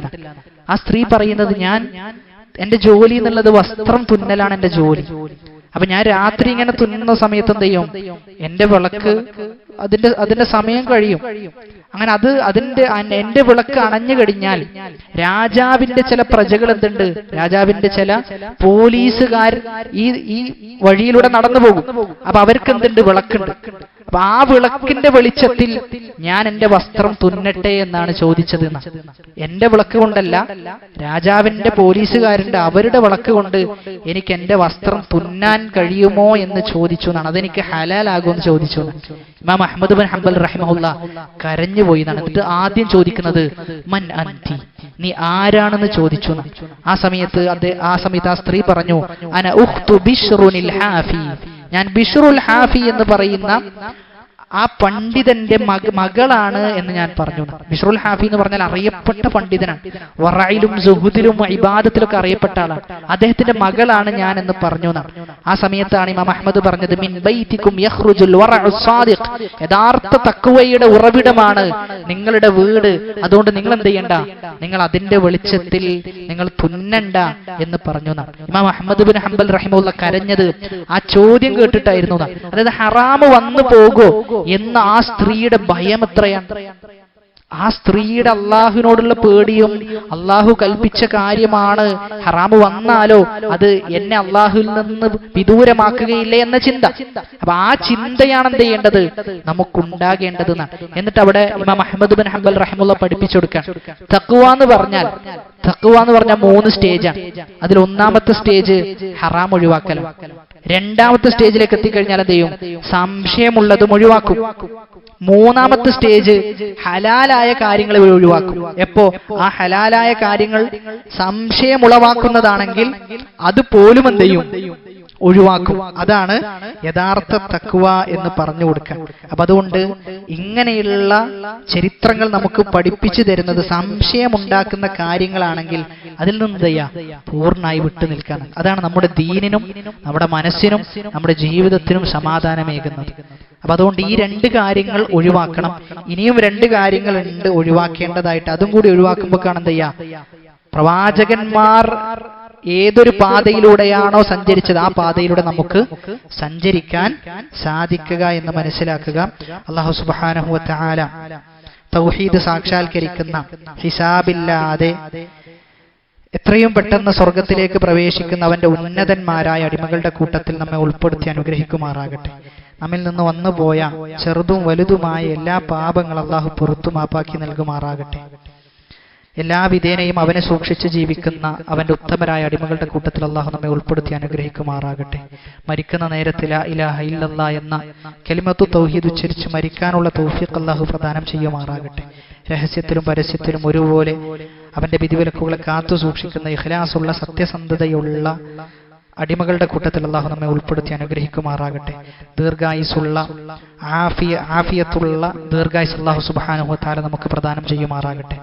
ആ സ്ത്രീ പറയുന്നത്, എന്റെ ജോലി എന്നുള്ളത് വസ്ത്രം തുന്നലാണ് എന്റെ ജോലി. അപ്പൊ ഞാൻ രാത്രി ഇങ്ങനെ തുന്നുന്ന സമയത്ത് എന്ത് ചെയ്യും? എന്റെ വിളക്ക് അതിന്റെ സമയം കഴിയും. അങ്ങനെ എന്റെ വിളക്ക് അണഞ്ഞു കഴിഞ്ഞാൽ രാജാവിന്റെ ചില പ്രജകൾ എന്തുണ്ട്? രാജാവിന്റെ ചില പോലീസുകാർ ഈ വഴിയിലൂടെ നടന്നു പോകും. അപ്പൊ അവർക്ക് എന്തുണ്ട്? വിളക്കുണ്ട്. അപ്പൊ ആ വിളക്കിന്റെ വെളിച്ചത്തിൽ ഞാൻ എന്റെ വസ്ത്രം തുന്നട്ടെ എന്നാണ് ചോദിച്ചത്. എന്റെ വിളക്ക് കൊണ്ടല്ല, രാജാവിന്റെ പോലീസുകാരുണ്ട്, അവരുടെ വിളക്ക് കൊണ്ട് എനിക്ക് എന്റെ വസ്ത്രം തുന്നാൻ കഴിയുമോ എന്ന് ചോദിച്ചു എന്നാണ്. അതെനിക്ക് ഹലാലാകുമെന്ന് ചോദിച്ചു. ഇമാം അഹ്മദ് ബിൻ ഹംബൽ റഹിമഹുള്ള കരഞ്ഞു പോയി എന്നാണ്. എന്നിട്ട് ആദ്യം ചോദിക്കുന്നത് മൻ അൻതി, നീ ആരാണെന്ന് ചോദിച്ചു. ആ സമയത്ത് ആ സ്ത്രീ പറഞ്ഞു, അന ഉഖ്തു ബിശ്റുനിൽ ഹാഫി, ഞാൻ ബിശ്റുൽ ഹാഫി എന്ന് പറയുന്ന ആ പണ്ഡിതന്റെ മകളാണ് എന്ന് ഞാൻ പറഞ്ഞു. ബിശ്റുൽ ഹാഫി എന്ന് പറഞ്ഞാൽ അറിയപ്പെട്ട പണ്ഡിതനാണ്. വറയിലും സുഹുദിലും ഇബാദത്തിലൊക്കെ അറിയപ്പെട്ട ആളാണ്. അദ്ദേഹത്തിന്റെ മകളാണ് ഞാൻ എന്ന് പറഞ്ഞു. ആ സമയത്താണ് ഇമാം അഹ്മദ് പറഞ്ഞത്, മിൻ ബൈതികും യഖ്റുജുൽ വറഉ സാദിഖ്, യഥാർത്ഥ തഖ്വയുടെ ഉറവിടമാണ് നിങ്ങളുടെ വീട്. അതുകൊണ്ട് നിങ്ങൾ എന്ത് ചെയ്യണ്ട? നിങ്ങൾ അതിന്റെ വെളിച്ചത്തിൽ നിങ്ങൾ തുന്നണ്ട എന്ന് പറഞ്ഞു. ഇമാം അഹ്മദ് ബിൻ ഹംബൽ റഹിമഹുള്ള കരഞ്ഞത് ആ ചോദ്യം കേട്ടിട്ടായിരുന്നു. അതായത് ഹറാമ് വന്നു പോകോ എന്ന ആ സ്ത്രീയുടെ ഭയം എത്രയാണ്. ആ സ്ത്രീയുടെ അള്ളാഹുവിനോടുള്ള പേടിയും അള്ളാഹു കൽപ്പിച്ച കാര്യമാണ്, ഹറാമ് വന്നാലോ അത് എന്നെ അള്ളാഹുവിൽ നിന്ന് വിദൂരമാക്കുകയില്ലേ എന്ന ചിന്ത. അപ്പൊ ആ ചിന്തയാണ് എന്ത് ചെയ്യേണ്ടത്, നമുക്കുണ്ടാകേണ്ടത്. എന്നിട്ട് അവിടെ ഇമാം അഹ്മദ് ബിൻ ഹംബൽ റഹിമഹുല്ലാഹ് പഠിപ്പിച്ചു കൊടുക്കാൻ, തഖ്വ എന്ന് പറഞ്ഞാൽ 3 സ്റ്റേജാണ്. അതിൽ ഒന്നാമത്തെ സ്റ്റേജ് ഹറാം ഒഴിവാക്കലാണ്. രണ്ടാമത്തെ സ്റ്റേജിലേക്ക് എത്തിക്കഴിഞ്ഞാൽ എന്ത് ചെയ്യും, സംശയമുള്ളതും ഒഴിവാക്കും. മൂന്നാമത്തെ സ്റ്റേജ് ഹലാലായ കാര്യങ്ങൾ ഒഴിവാക്കും. എപ്പോ ആ ഹലാലായ കാര്യങ്ങൾ സംശയമുളവാക്കുന്നതാണെങ്കിൽ അതുപോലും എന്ത് ചെയ്യും, ഒഴിവാക്കും. അതാണ് യഥാർത്ഥ തഖ്വ എന്ന് പറഞ്ഞു കൊടുക്കാൻ. അപ്പൊ അതുകൊണ്ട് ഇങ്ങനെയുള്ള ചരിത്രങ്ങൾ നമുക്ക് പഠിപ്പിച്ചു തരുന്നത് സംശയമുണ്ടാക്കുന്ന കാര്യങ്ങളാണെങ്കിൽ അതിൽ നിന്ന് ചെയ്യാ പൂർണ്ണമായി വിട്ടു നിൽക്കാൻ. അതാണ് നമ്മുടെ ദീനിനും നമ്മുടെ മനസ്സിനും നമ്മുടെ ജീവിതത്തിനും സമാധാനമേകുന്നത്. അപ്പൊ അതുകൊണ്ട് ഈ 2 കാര്യങ്ങൾ ഒഴിവാക്കണം. ഇനിയും 2 കാര്യങ്ങളുണ്ട് ഒഴിവാക്കേണ്ടതായിട്ട്. അതും കൂടി ഒഴിവാക്കുമ്പോൾ കാണുന്നയ്യാ, പ്രവാചകന്മാർ ഏതൊരു പാതയിലൂടെയാണോ സഞ്ചരിച്ചത് ആ പാതയിലൂടെ നമുക്ക് സഞ്ചരിക്കാൻ സാധിക്കുക എന്ന് മനസ്സിലാക്കുക. അല്ലാഹു സുബ്ഹാനഹു വ തആല തൗഹീദ് സാക്ഷാത്കരിക്കുന്ന, ഹിസാബില്ലാതെ എത്രയും പെട്ടെന്ന് സ്വർഗത്തിലേക്ക് പ്രവേശിക്കുന്ന അവന്റെ ഉന്നതന്മാരായ അടിമകളുടെ കൂട്ടത്തിൽ നമ്മെ ഉൾപ്പെടുത്തി അനുഗ്രഹിക്കുമാറാകട്ടെ. നമ്മിൽ നിന്ന് വന്നുപോയ ചെറുതും വലുതുമായ എല്ലാ പാപങ്ങളും അല്ലാഹു പുറത്തു മാപ്പാക്കി നൽകുമാറാകട്ടെ. എല്ലാ വിധേനയും അവനെ സൂക്ഷിച്ച് ജീവിക്കുന്ന അവന്റെ ഉത്തമരായ അടിമകളുടെ കൂട്ടത്തിൽ അല്ലാഹു നമ്മെ ഉൾപ്പെടുത്തി അനുഗ്രഹിക്കുമാറാകട്ടെ. മരിക്കുന്ന നേരത്തിൽ ലാ ഇലാഹ ഇല്ലല്ലാഹ് എന്ന കലിമത്തു തൗഹീദ് ഉച്ചരിച്ച് മരിക്കാനുള്ള തൗഫീഖ് അല്ലാഹു പ്രദാനം ചെയ്യുമാറാകട്ടെ. രഹസ്യത്തിലും പരസ്യത്തിലും ഒരുപോലെ അവന്റെ വിധിവിലക്കുകളെ കാത്തു സൂക്ഷിക്കുന്ന ഇഖ്ലാസുള്ള സത്യസന്ധതയുള്ള അടിമകളുടെ കൂട്ടത്തിൽ അല്ലാഹു നമ്മെ ഉൾപ്പെടുത്തി അനുഗ്രഹിക്കുമാറാകട്ടെ. ദീർഘായുസ്സുള്ള ആഫിയത്തുള്ള ദീർഘായുസ് അല്ലാഹു സുബ്ഹാനഹു വ തആല നമുക്ക് പ്രദാനം ചെയ്യുമാറാകട്ടെ.